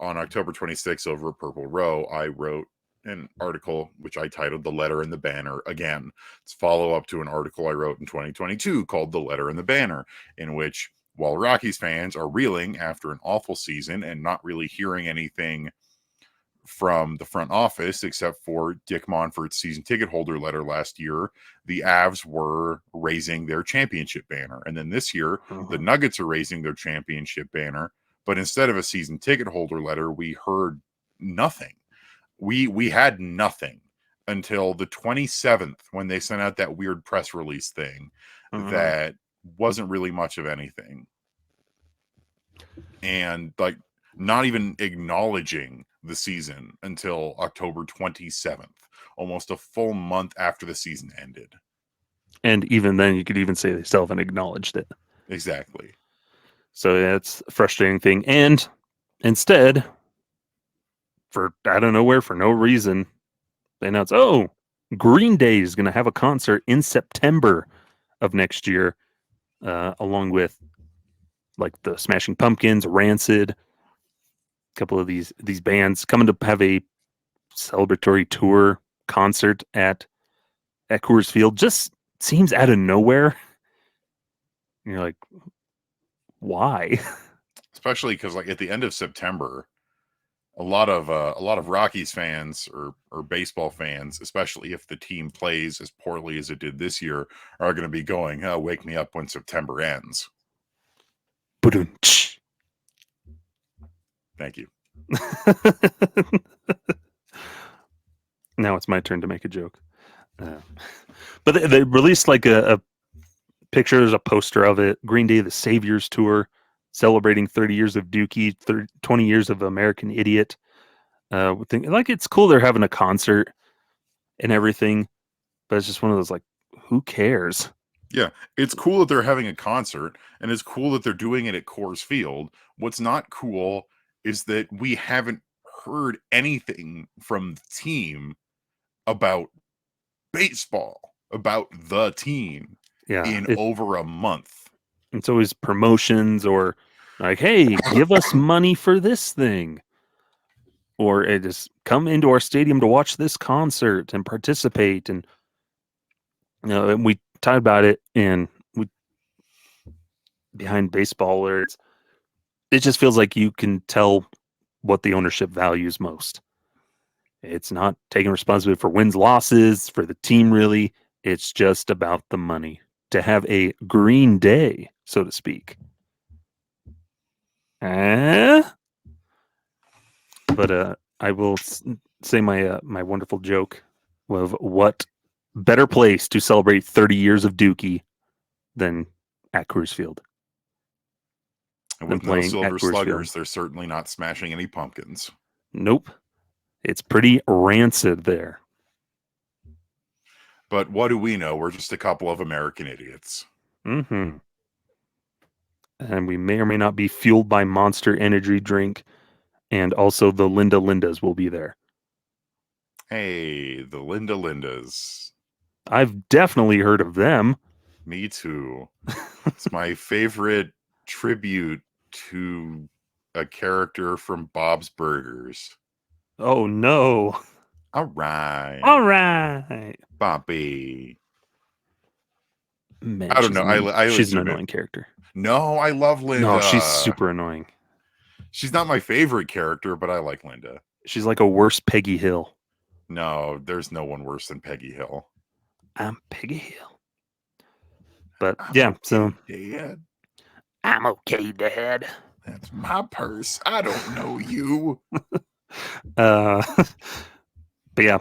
October 26th over at Purple Row, I wrote an article which I titled The Letter and the Banner. Again, it's follow up to an article I wrote in 2022 called The Letter and the Banner, in which, while Rockies fans are reeling after an awful season and not really hearing anything from the front office except for Dick Monfort's season ticket holder letter last year, the Avs were raising their championship banner. And then this year, the Nuggets are raising their championship banner. But instead of a season ticket holder letter, we heard nothing. We had nothing until the 27th when they sent out that weird press release thing that wasn't really much of anything. And like not even acknowledging the season until October 27th, almost a full month after the season ended. And even then, you could even say they still haven't acknowledged it. Exactly. So that's a frustrating thing. And instead, for out of nowhere, for no reason, they announced, oh, Green Day is going to have a concert in September of next year, along with like the Smashing Pumpkins, Rancid, a couple of these bands coming to have a celebratory tour concert at Coors Field. Just seems out of nowhere. And you're like, why? Especially because like at the end of September, a lot of Rockies fans or baseball fans, especially if the team plays as poorly as it did this year, are going to be going, oh, wake me up when September ends. Thank you. Now it's my turn to make a joke. But they released like a picture, there's a poster of it. Green Day, the Saviors Tour, celebrating 30 years of Dookie, 20 years of American Idiot. Like it's cool they're having a concert and everything, but it's just one of those like, who cares? Yeah, it's cool that they're having a concert, and it's cool that they're doing it at Coors Field. What's not cool is that we haven't heard anything from the team about baseball, about the team in over a month. It's always promotions or like, hey, give us money for this thing. Or just come into our stadium to watch this concert and participate. And and we talked about it and we behind baseball where it just feels like you can tell what the ownership values most. It's not taking responsibility for wins, losses, for the team, really. It's just about the money. To have a Green Day, so to speak. But I will say my wonderful joke of what better place to celebrate 30 years of Dookie than at Coors Field. And with no Silver Sluggers, they're certainly not smashing any pumpkins. Nope. It's pretty rancid there. But what do we know? We're just a couple of American idiots. And we may or may not be fueled by Monster Energy drink. And also the Linda Lindas will be there. Hey, the Linda Lindas. I've definitely heard of them. Me too. It's my favorite tribute to a character from Bob's Burgers. Oh, no. All right. Bobby. Man, I don't know. She's an annoying character. No, I love Linda. No, she's super annoying. She's not my favorite character, but I like Linda. She's like a worse Peggy Hill. No, there's no one worse than Peggy Hill. I'm Peggy Hill. But yeah, so Dad. I'm okay, Dad. That's my purse. I don't know you. But yeah.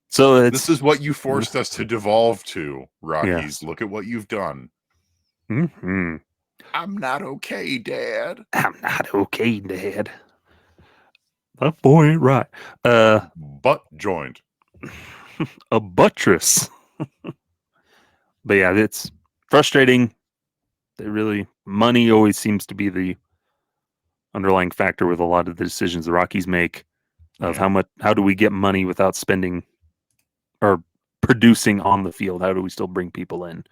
So this is what you forced us to devolve to, Rockies. Yeah. Look at what you've done. I'm not okay, Dad. I'm not okay, Dad. That boy ain't right. Butt joint. A buttress. But yeah, it's frustrating. Money always seems to be the underlying factor with a lot of the decisions the Rockies make of Yeah. how do we get money without spending or producing on the field? How do we still bring people in?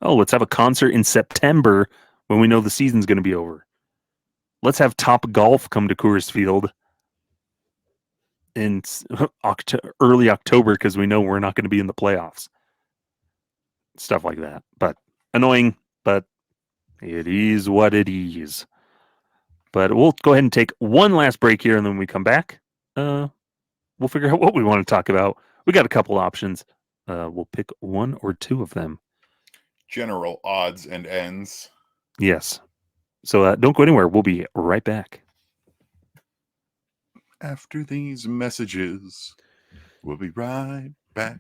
Oh, let's have a concert in September when we know the season's going to be over. Let's have Top Golf come to Coors Field in early October because we know we're not going to be in the playoffs. Stuff like that. But annoying, but it is what it is. But we'll go ahead and take one last break here, and then when we come back, we'll figure out what we want to talk about. We got a couple options. We'll pick one or two of them. General odds and ends. Yes. So don't go anywhere. We'll be right back. After these messages, we'll be right back.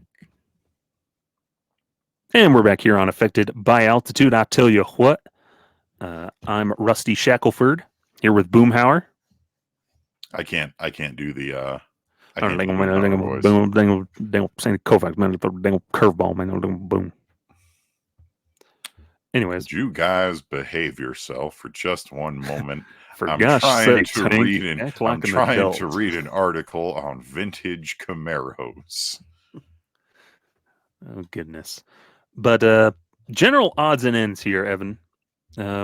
And we're back here on Affected by Altitude. I'll tell you what. I'm Rusty Shackelford here with Boomhauer. I can't do the I Curveball, man. Boom. Anyways, would you guys behave yourself for just one moment? for I'm gosh trying sake, to Tank, read an act like I'm an trying adult. to read an article on vintage Camaros. Oh goodness. But general odds and ends here, Evan.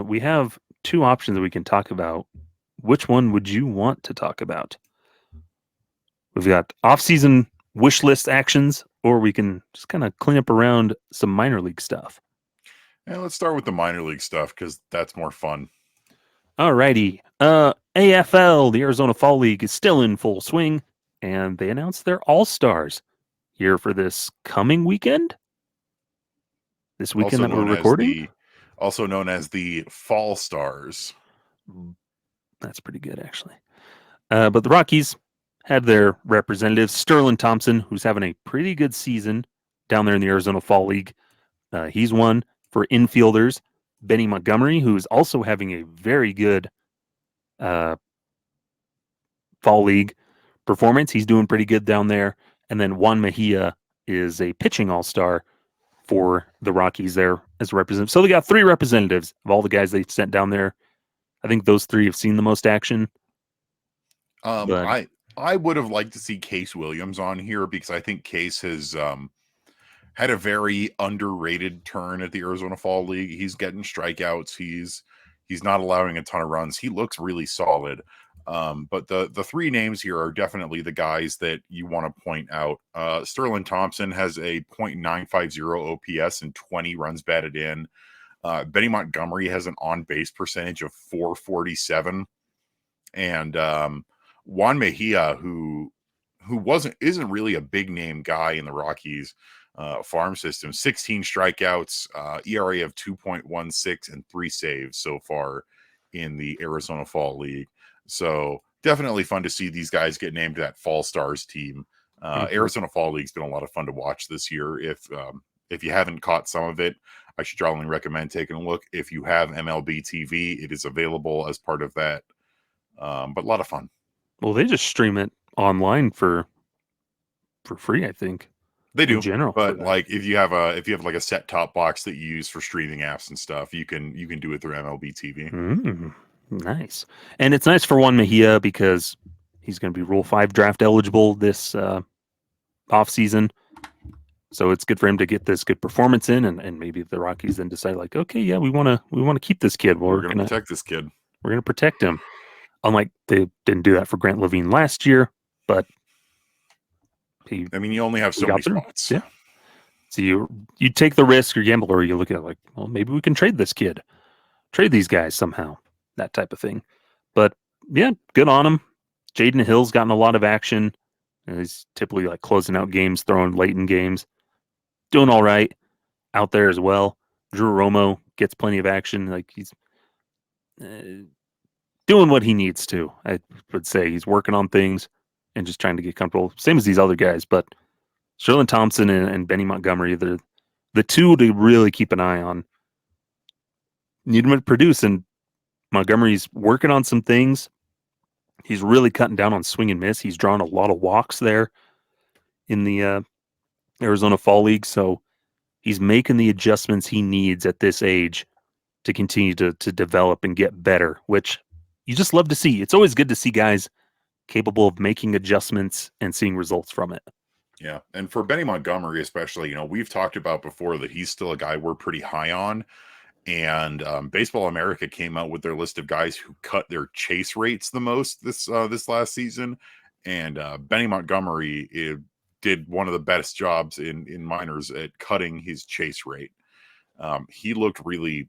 We have two options that we can talk about. Which one would you want to talk about? We've got off-season wish list actions, or we can just kind of clean up around some minor league stuff. And let's start with the minor league stuff because that's more fun. Alrighty. AFL, the Arizona Fall League, is still in full swing, and they announced their All-Stars here for this coming weekend. This weekend that we're recording? Also known as the Fall Stars. That's pretty good, actually. But the Rockies had their representatives, Sterling Thompson, who's having a pretty good season down there in the Arizona Fall League. He's one for infielders. Benny Montgomery, who's also having a very good Fall League performance. He's doing pretty good down there. And then Juan Mejia is a pitching all-star for the Rockies there as a representative. So they got three representatives of all the guys they sent down there. I think those three have seen the most action. I would have liked to see Case Williams on here because I think Case has had a very underrated turn at the Arizona Fall League. He's getting strikeouts. He's not allowing a ton of runs. He looks really solid. But the three names here are definitely the guys that you want to point out. Sterling Thompson has a .950 OPS and 20 runs batted in. Benny Montgomery has an on-base percentage of .447. And Juan Mejia, who isn't really a big name guy in the Rockies farm system, 16 strikeouts, ERA of 2.16 and 3 saves so far in the Arizona Fall League. So definitely fun to see these guys get named to that Fall Stars team. Arizona Fall League's been a lot of fun to watch this year. If you haven't caught some of it, I should strongly recommend taking a look. If you have MLB TV, it is available as part of that. But a lot of fun. Well, they just stream it online for free, I think. They do, in general, but like if you have like a set top box that you use for streaming apps and stuff, you can do it through MLB TV. Nice. And it's nice for Juan Mejia because he's going to be Rule 5 draft eligible this off season. So it's good for him to get this good performance in, and maybe the Rockies then decide like, okay, yeah, we want to keep this kid. We're going to protect this kid. We're going to protect him. Unlike they didn't do that for Grant Levine last year, but you only have so many spots. Yeah. So you take the risk or gamble, or you look at it like, well, maybe we can trade this kid, trade these guys somehow, that type of thing. But yeah, good on him. Jaden Hill's gotten a lot of action. And he's typically like closing out games, throwing late in games, doing all right out there as well. Drew Romo gets plenty of action. Like he's doing what he needs to. I would say he's working on things and just trying to get comfortable. Same as these other guys, but Sterling Thompson and Benny Montgomery, they're the two to really keep an eye on. Need them to produce, and Montgomery's working on some things. He's really cutting down on swing and miss. He's drawn a lot of walks there in the Arizona Fall League. So he's making the adjustments he needs at this age to continue to develop and get better, which you just love to see. It's always good to see guys capable of making adjustments and seeing results from it. Yeah. And for Benny Montgomery, especially, we've talked about before that he's still a guy we're pretty high on. And Baseball America came out with their list of guys who cut their chase rates the most this last season. And Benny Montgomery did one of the best jobs in minors at cutting his chase rate. He looked really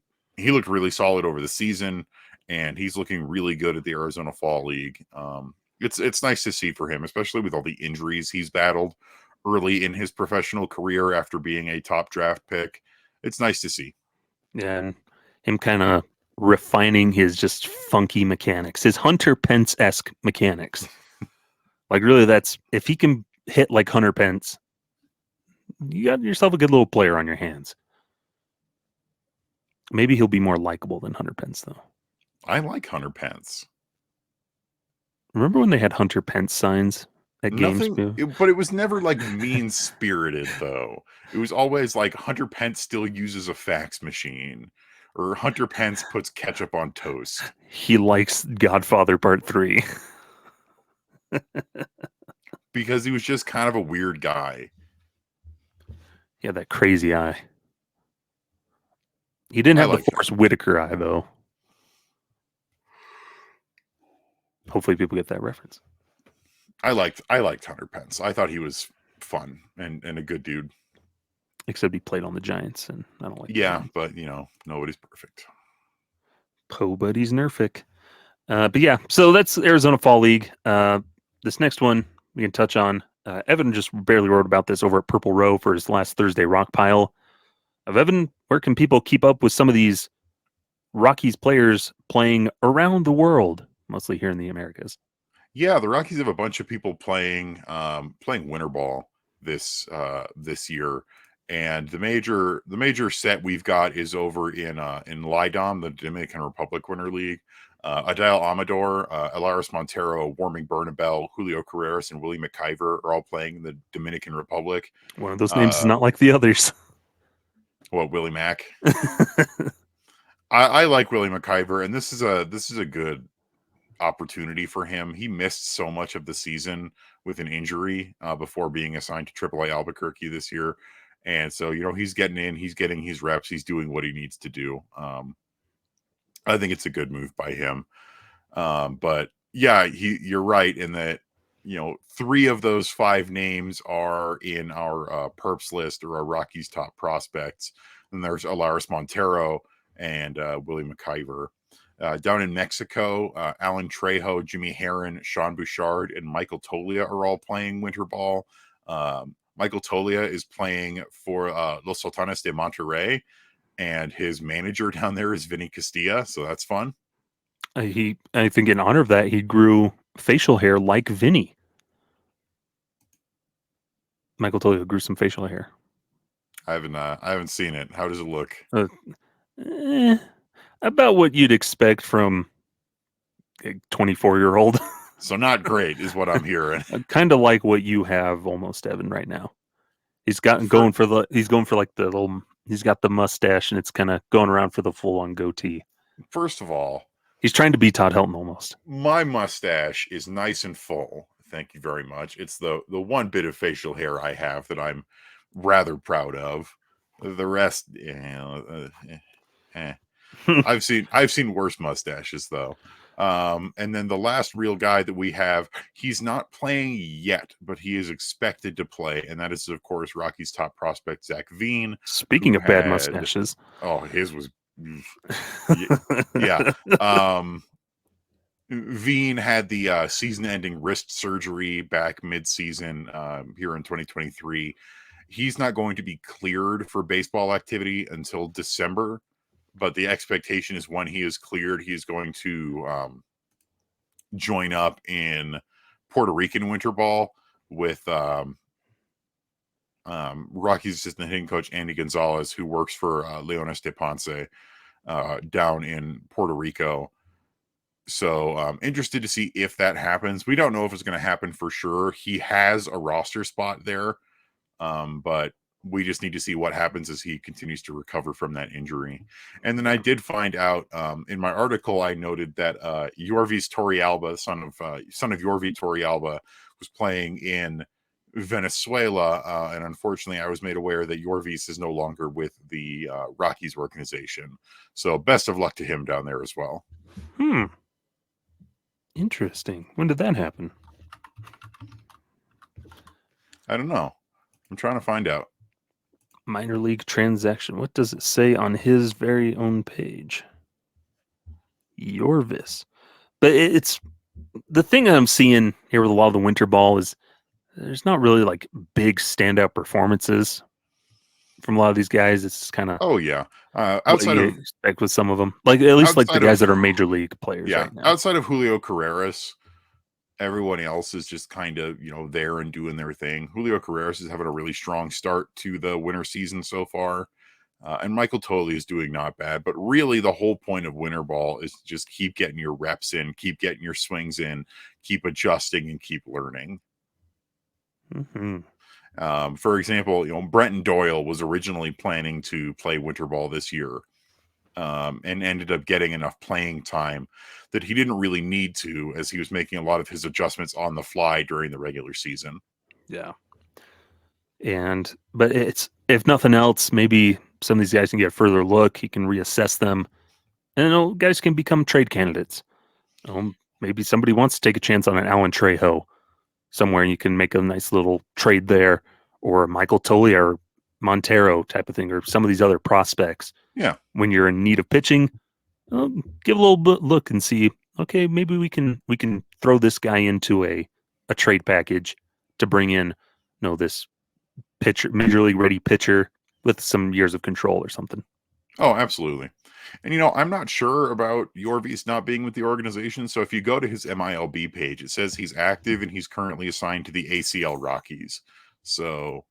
solid over the season, and he's looking really good at the Arizona Fall League. It's nice to see for him, especially with all the injuries he's battled early in his professional career after being a top draft pick. It's nice to see. Yeah, and him kind of refining his just funky mechanics, his Hunter Pence-esque mechanics. Like, really, that's if he can hit like Hunter Pence, you got yourself a good little player on your hands. Maybe he'll be more likable than Hunter Pence, though. I like Hunter Pence. Remember when they had Hunter Pence signs at games? But it was never like mean-spirited, though. It was always like Hunter Pence still uses a fax machine, or Hunter Pence puts ketchup on toast. He likes Godfather Part 3. Because he was just kind of a weird guy. He had that crazy eye. He didn't have the Forrest Whitaker eye, though. Hopefully people get that reference. I liked Hunter Pence. I thought he was fun and a good dude. Except he played on the Giants, and I don't like that. Yeah, but, nobody's perfect. Nobody's nerfic. But yeah, so that's Arizona Fall League. This next one we can touch on. Evan just barely wrote about this over at Purple Row for his last Thursday rock pile. Evan, where can people keep up with some of these Rockies players playing around the world, mostly here in the Americas? Yeah, the Rockies have a bunch of people playing winter ball this year, and the major set we've got is over in Lidom, the Dominican Republic Winter League. Adael Amador, Elaris Montero, Warming Bernabel, Julio Carreras, and Willie McIver are all playing in the Dominican Republic. One of those names is not like the others. What, Willie Mac? I like Willie McIver, and this is a good opportunity for him. He missed so much of the season with an injury before being assigned to AAA Albuquerque this year, and so he's getting in, he's getting his reps, he's doing what he needs to do. I think it's a good move by him. But yeah, you're right in that 3 of those 5 names are in our perps list, or our Rockies top prospects. And there's Elaris Montero and Willie McIver. Down in Mexico, Alan Trejo, Jimmy Herron, Sean Bouchard, and Michael Tolia are all playing winter ball. Michael Tolia is playing for Los Sultanes de Monterrey, and his manager down there is Vinny Castilla, so that's fun. I think in honor of that, he grew facial hair like Vinny. Michael Tolia grew some facial hair. I haven't seen it. How does it look? About what you'd expect from a 24-year-old. So not great is what I'm hearing. Kind of like what you have almost, Evan, right now. He's got he's going for like the little, he's got the mustache, and it's kind of going around for the full-on goatee. First of all, he's trying to be Todd Helton almost. My mustache is nice and full. Thank you very much. It's the one bit of facial hair I have that I'm rather proud of. The rest, I've seen worse mustaches though. And then the last real guy that we have, he's not playing yet, but he is expected to play, and that is, of course, Rockies' top prospect, Zach Veen. Speaking of bad mustaches. Oh, his was... yeah. Veen had the season-ending wrist surgery back mid-season here in 2023. He's not going to be cleared for baseball activity until December, but the expectation is when he is cleared, he is going to join up in Puerto Rican winter ball with Rockies assistant hitting coach Andy Gonzalez, who works for Leones de Ponce down in Puerto Rico. So interested to see if that happens. We don't know if it's going to happen for sure. He has a roster spot there. But we just need to see what happens as he continues to recover from that injury. And then I did find out in my article, I noted that Yorvis Torrealba, son of Yorvi Torrealba, was playing in Venezuela, and unfortunately, I was made aware that Yorvis is no longer with the Rockies organization. So, best of luck to him down there as well. Interesting. When did that happen? I don't know. I'm trying to find out. Minor league transaction. What does it say on his very own page? Yorvis. But it's the thing that I'm seeing here with a lot of the winter ball is there's not really like big standout performances from a lot of these guys. It's kind of Oh yeah, what outside you of expect with some of them. Like at least like the outside guys of that are major league players yeah, right now. outside of Julio Carreras, everyone else is just kind of there and doing their thing. Julio Carreras is having a really strong start to the winter season so far, and Michael Tolley is doing not bad. But really, the whole point of winter ball is just keep getting your reps in, keep getting your swings in, keep adjusting, and keep learning. For example, Brenton Doyle was originally planning to play winter ball this year, and ended up getting enough playing time that he didn't really need to, as he was making a lot of his adjustments on the fly during the regular season. Yeah. But it's, if nothing else, maybe some of these guys can get a further look. He can reassess them, and guys can become trade candidates. Maybe somebody wants to take a chance on an Alan Trejo somewhere, and you can make a nice little trade there, or Michael Tolley or Montero type of thing, or some of these other prospects. Yeah. When you're in need of pitching, give a little bit look and see. Okay, maybe we can throw this guy into a trade package to bring in, this pitcher, major league ready pitcher with some years of control or something. Oh, absolutely. And I'm not sure about Yorvis not being with the organization. So if you go to his MILB page, it says he's active and he's currently assigned to the ACL Rockies. So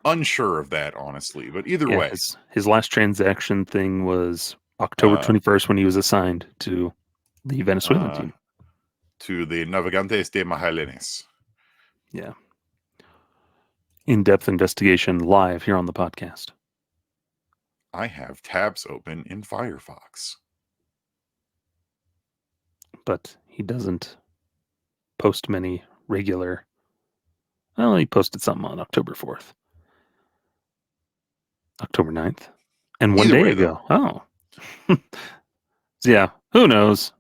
unsure of that, honestly. But either way, his last transaction thing was October 21st when he was assigned to the Venezuelan team, to the Navegantes de Magallanes. Yeah. In-depth investigation live here on the podcast. I have tabs open in Firefox. But he doesn't post many regular. Well, he posted something on October 4th. October 9th. And one day ago. Oh. Yeah, who knows?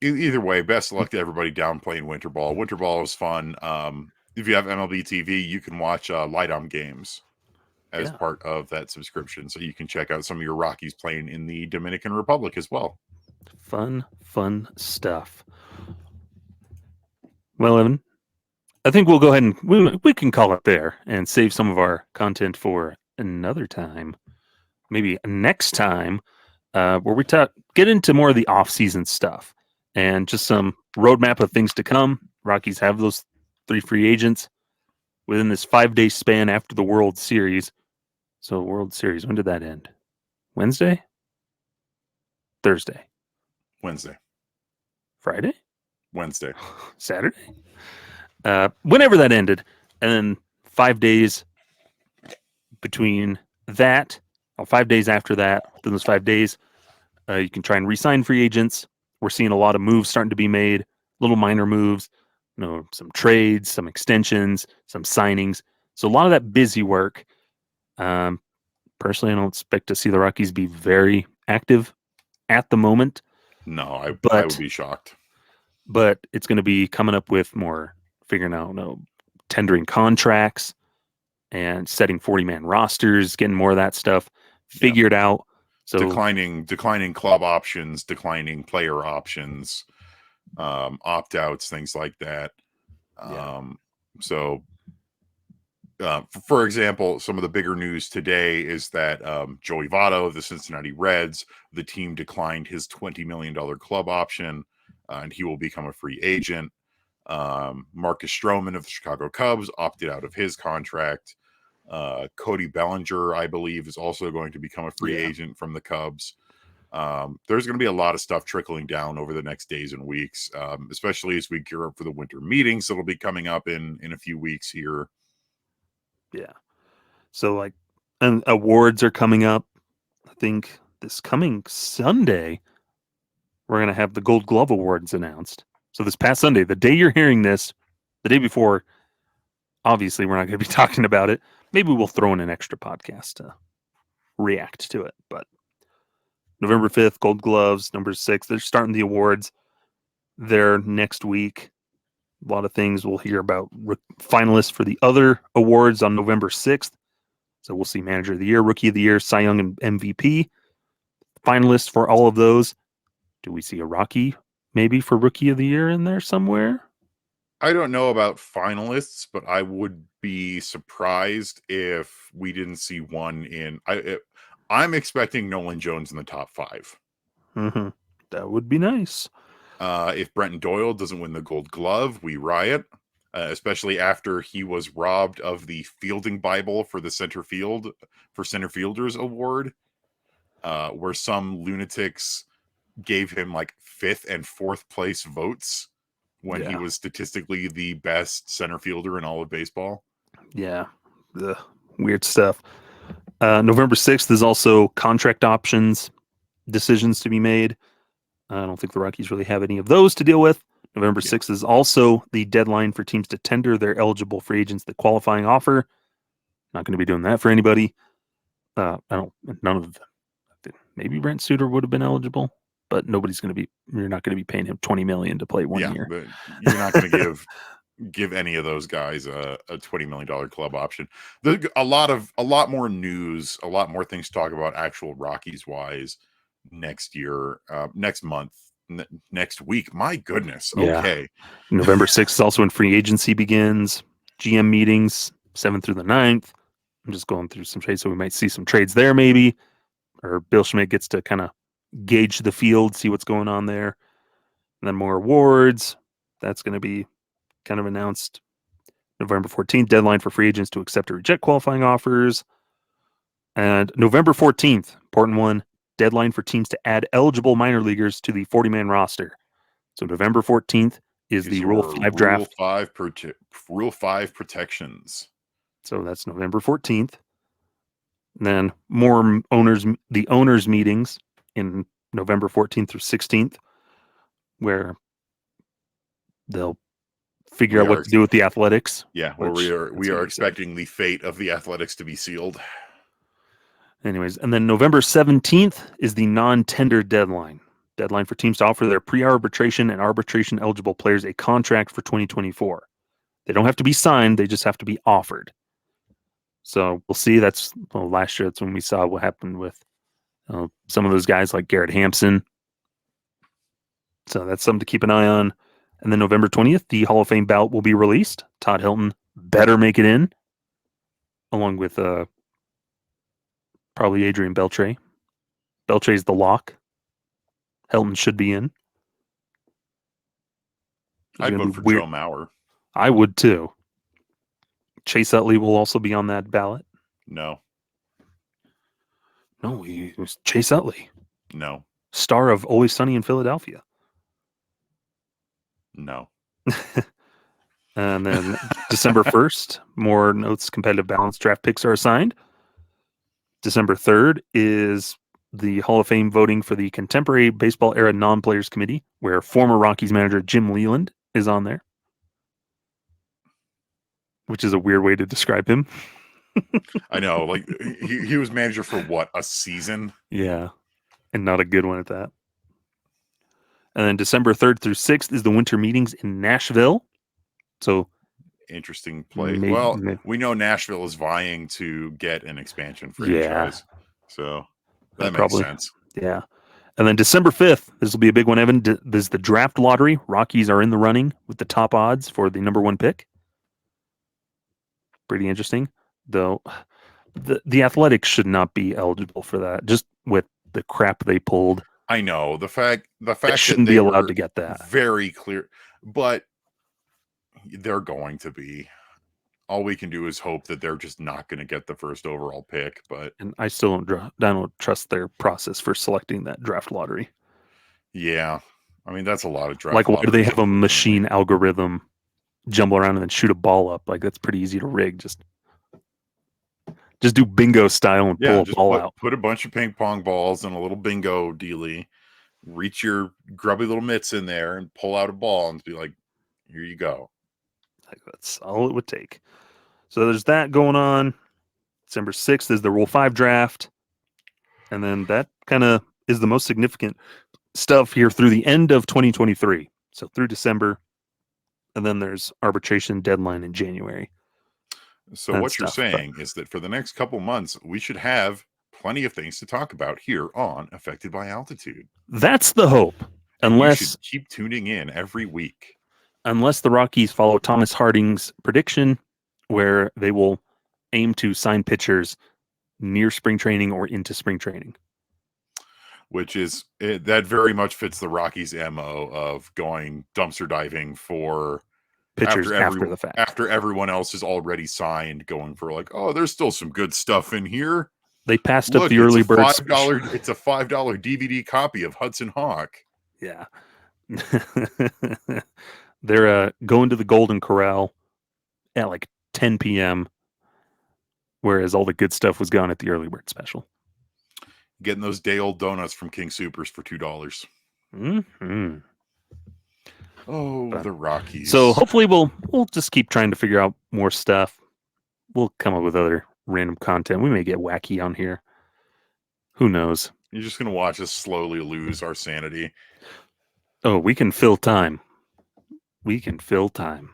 Either way, best of luck to everybody down playing winter ball. Winter ball is fun. If you have MLB TV, you can watch Light On Games as part of that subscription. So you can check out some of your Rockies playing in the Dominican Republic as well. Fun stuff. Well, Evan, I think we'll go ahead and we can call it there and save some of our content for another time. Maybe next time, where we get into more of the off-season stuff and just some roadmap of things to come. Rockies have those 3 free agents within this 5-day span after the World Series. So World Series, when did that end? Wednesday? Thursday? Wednesday. Friday? Wednesday. Saturday? Whenever that ended. And then 5 days between that, or 5 days after that, within those 5 days, you can try and re-sign free agents. We're seeing a lot of moves starting to be made, little minor moves, some trades, some extensions, some signings. So a lot of that busy work. Personally, I don't expect to see the Rockies be very active at the moment. No, I would be shocked. But it's going to be coming up with more figuring out, tendering contracts and setting 40-man rosters, getting more of that stuff figured out. So declining club options, declining player options, opt-outs, things like that. For example, some of the bigger news today is that Joey Votto of the Cincinnati Reds, the team declined his $20 million club option, and he will become a free agent. Marcus Stroman of the Chicago Cubs opted out of his contract. Cody Bellinger, I believe, is also going to become a free agent from the Cubs. There's going to be a lot of stuff trickling down over the next days and weeks, especially as we gear up for the winter meetings that'll be coming up in a few weeks here. Yeah. So like, and awards are coming up. I think this coming Sunday, we're going to have the Gold Glove Awards announced. So this past Sunday, the day you're hearing this, the day before, obviously we're not going to be talking about it. Maybe we'll throw in an extra podcast to react to it. But November 5th, Gold Gloves, number 6, they're starting the awards there next week. A lot of things we'll hear about finalists for the other awards on November 6th. So we'll see Manager of the Year, Rookie of the Year, Cy Young, and MVP. Finalists for all of those. Do we see a Rocky maybe for Rookie of the Year in there somewhere? I don't know about finalists, but I would be surprised if we didn't see one in. I'm expecting Nolan Jones in the top 5. Mm-hmm. That would be nice. If Brenton Doyle doesn't win the Gold Glove, we riot. Especially after he was robbed of the fielding Bible for the center fielders award, where some lunatics gave him like 5th and 4th place votes when he was statistically the best center fielder in all of baseball. Yeah, weird stuff. November 6th is also contract options decisions to be made. I don't think the Rockies really have any of those to deal with. November 6th is also the deadline for teams to tender their eligible free agents the qualifying offer. Not going to be doing that for anybody. None of them. Maybe Brent Suter would have been eligible, but you're not going to be paying him $20 million to play 1 year. But you're not going to give any of those guys a $20 million club option. A lot more news, a lot more things to talk about actual Rockies wise next year, next month, next week. My goodness. Okay. Yeah. November 6th is also when free agency begins. GM meetings 7th through the 9th. I'm just going through some trades, so we might see some trades there maybe, or Bill Schmidt gets to kind of gauge the field, see what's going on there. And then more awards. That's going to be kind of announced November 14th, deadline for free agents to accept or reject qualifying offers. And November 14th, important one, deadline for teams to add eligible minor leaguers to the 40-man roster. So November 14th is the Rule 5 draft. Rule 5 protections. So that's November 14th. And then more the owners meetings in November 14th through 16th, where they'll figure out what to do with the Athletics. Yeah, well, we are expecting the fate of the Athletics to be sealed. Anyways, and then November 17th is the non-tender deadline. Deadline for teams to offer their pre-arbitration and arbitration-eligible players a contract for 2024. They don't have to be signed. They just have to be offered. So we'll see. Last year, that's when we saw what happened with some of those guys like Garrett Hampson. So that's something to keep an eye on. And then November 20th, the Hall of Fame ballot will be released. Todd Hilton better make it in, along with probably Adrian Beltre. Beltre's the lock. Hilton should be in. I'd vote for Joe Mauer. I would too. Chase Utley will also be on that ballot. No, it was Chase Utley. No. Star of Always Sunny in Philadelphia. No. And then December 1st, more notes, competitive balance draft picks are assigned. December 3rd is the Hall of Fame voting for the Contemporary Baseball Era Non-Players Committee, where former Rockies manager Jim Leland is on there, which is a weird way to describe him. I know, like he was manager for what, a season? Yeah, and not a good one at that. And then December 3rd through 6th is the winter meetings in Nashville. So interesting place. We know Nashville is vying to get an expansion franchise. So that makes sense. Yeah. And then December 5th, this will be a big one, Evan. This is the draft lottery. Rockies are in the running with the top odds for the number 1 pick. Pretty interesting. Though the Athletics should not be eligible for that, just with the crap they pulled. I know. The fact shouldn't be allowed to get that. Very clear. But they're going to be. All we can do is hope that they're just not going to get the first overall pick. And I still don't trust their process for selecting that draft lottery. Yeah. I mean, that's a lot of draft. Like, why do they have a machine algorithm jumble around and then shoot a ball up? Like, that's pretty easy to rig. Just Just do bingo style and pull a just ball out. put a bunch of ping pong balls in a little bingo dealie. Reach your grubby little mitts in there and pull out a ball and be like, here you go. Like, that's all it would take. So there's that going on. December 6th is the Rule 5 draft. And then that kind of is the most significant stuff here through the end of 2023. So through December. And then there's arbitration deadline in January. So what you're saying is that for the next couple months, we should have plenty of things to talk about here on Affected by Altitude. That's the hope. Unless you should keep tuning in every week. Unless the Rockies follow Thomas Harding's prediction, where they will aim to sign pitchers near spring training or into spring training. Which is, that very much fits the Rockies' MO of going dumpster diving for pitchers after the fact. After everyone else is already signed, going for like, oh, there's still some good stuff in here. They passed up the early bird. It's a $5 DVD copy of Hudson Hawk. Yeah. They're going to the Golden Corral at like 10 p.m., whereas all the good stuff was gone at the early bird special. Getting those day-old donuts from King Soopers for $2. Mm-hmm. Oh, the Rockies. So hopefully we'll just keep trying to figure out more stuff. We'll come up with other random content. We may get wacky on here. Who knows? You're just going to watch us slowly lose our sanity. Oh, we can fill time. We can fill time.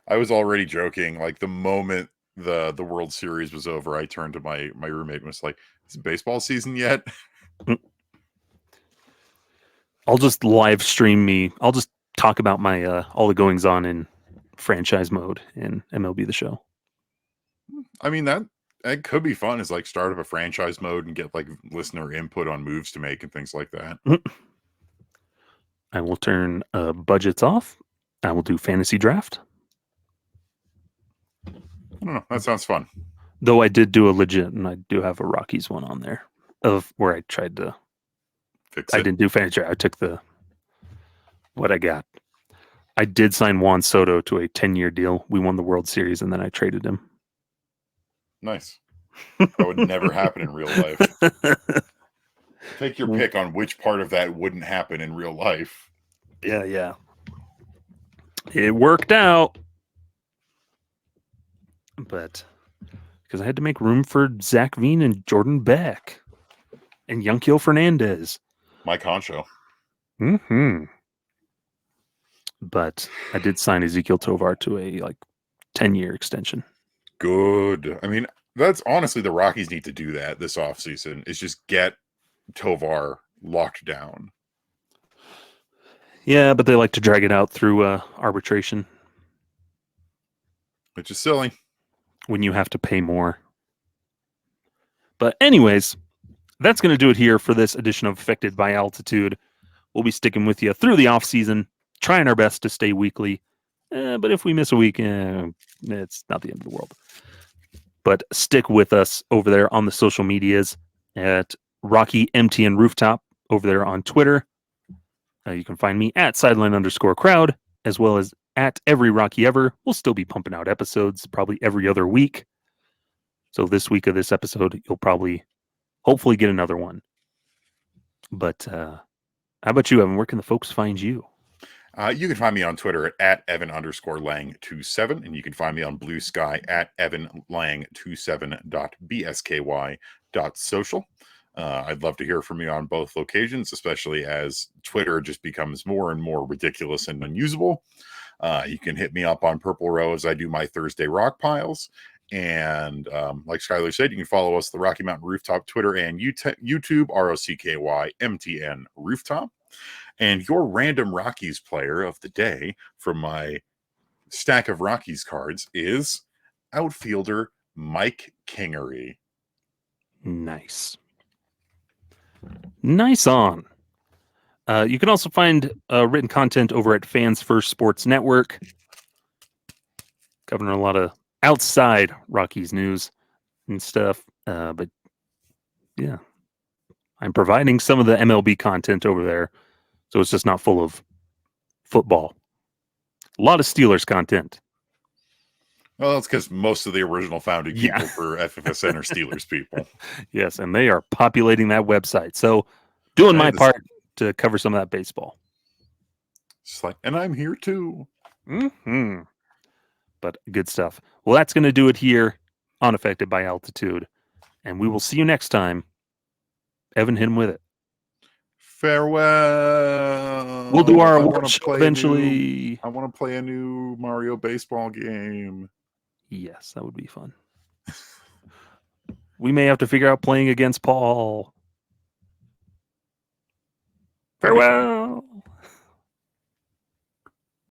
I was already joking. Like the moment the World Series was over, I turned to my roommate and was like, is it baseball season yet? I'll just live stream I'll just talk about my all the goings on in franchise mode in MLB The Show. I mean, that could be fun, is like start up a franchise mode and get like listener input on moves to make and things like that. I will turn budgets off. I will do fantasy draft. I don't know. That sounds fun. Though I did do a legit, and I do have a Rockies one on there of where I tried to fix it. I didn't do fantasy draft. I took what I got. I did sign Juan Soto to a 10-year deal. We won the World Series, and then I traded him. Nice. That would never happen in real life. Take your pick on which part of that wouldn't happen in real life. Yeah. It worked out. But because I had to make room for Zach Veen and Jordan Beck and Yanquiel Fernandez. Mike Concho. Mm-hmm. But I did sign Ezekiel Tovar to a 10-year extension. Good. I mean, that's honestly, the Rockies need to do that this offseason, is just get Tovar locked down. Yeah, but they like to drag it out through arbitration. Which is silly. When you have to pay more. But anyways, that's going to do it here for this edition of Affected by Altitude. We'll be sticking with you through the off season, trying our best to stay weekly. But if we miss a week, it's not the end of the world. But stick with us over there on the social medias at Rocky MTN Rooftop over there on Twitter. You can find me at sideline_crowd, as well as at Every Rocky Ever. We'll still be pumping out episodes probably every other week. So this week of this episode, you'll probably, hopefully, get another one. But how about you, Evan? Where can the folks find you? You can find me on Twitter at Evan_Lang27, and you can find me on Blue Sky at evanlang27.bsky.social. I'd love to hear from you on both locations, especially as Twitter just becomes more and more ridiculous and unusable. You can hit me up on Purple Row as I do my Thursday rock piles. And like Skyler said, you can follow us, the Rocky Mountain Rooftop, Twitter and YouTube, ROCKY MTN Rooftop. And your random Rockies player of the day from my stack of Rockies cards is outfielder Mike Kingery. Nice. Nice on. You can also find written content over at Fans First Sports Network, covering a lot of outside Rockies news and stuff. But yeah, I'm providing some of the MLB content over there, so it's just not full of football. A lot of Steelers content. Well, that's because most of the original founding Yeah. people for FFSN are Steelers people. Yes, and they are populating that website. So doing Hey, my this- part to cover some of that baseball. It's like, and I'm here too. Hmm. But good stuff. Well, that's going to do it here on Affected by Altitude. And we will see you next time. Evan, hit him with it. Farewell. We'll do our I award want to show play eventually. I want to play a new Mario baseball game. Yes, that would be fun. We may have to figure out playing against Paul. That'd be fun. Farewell.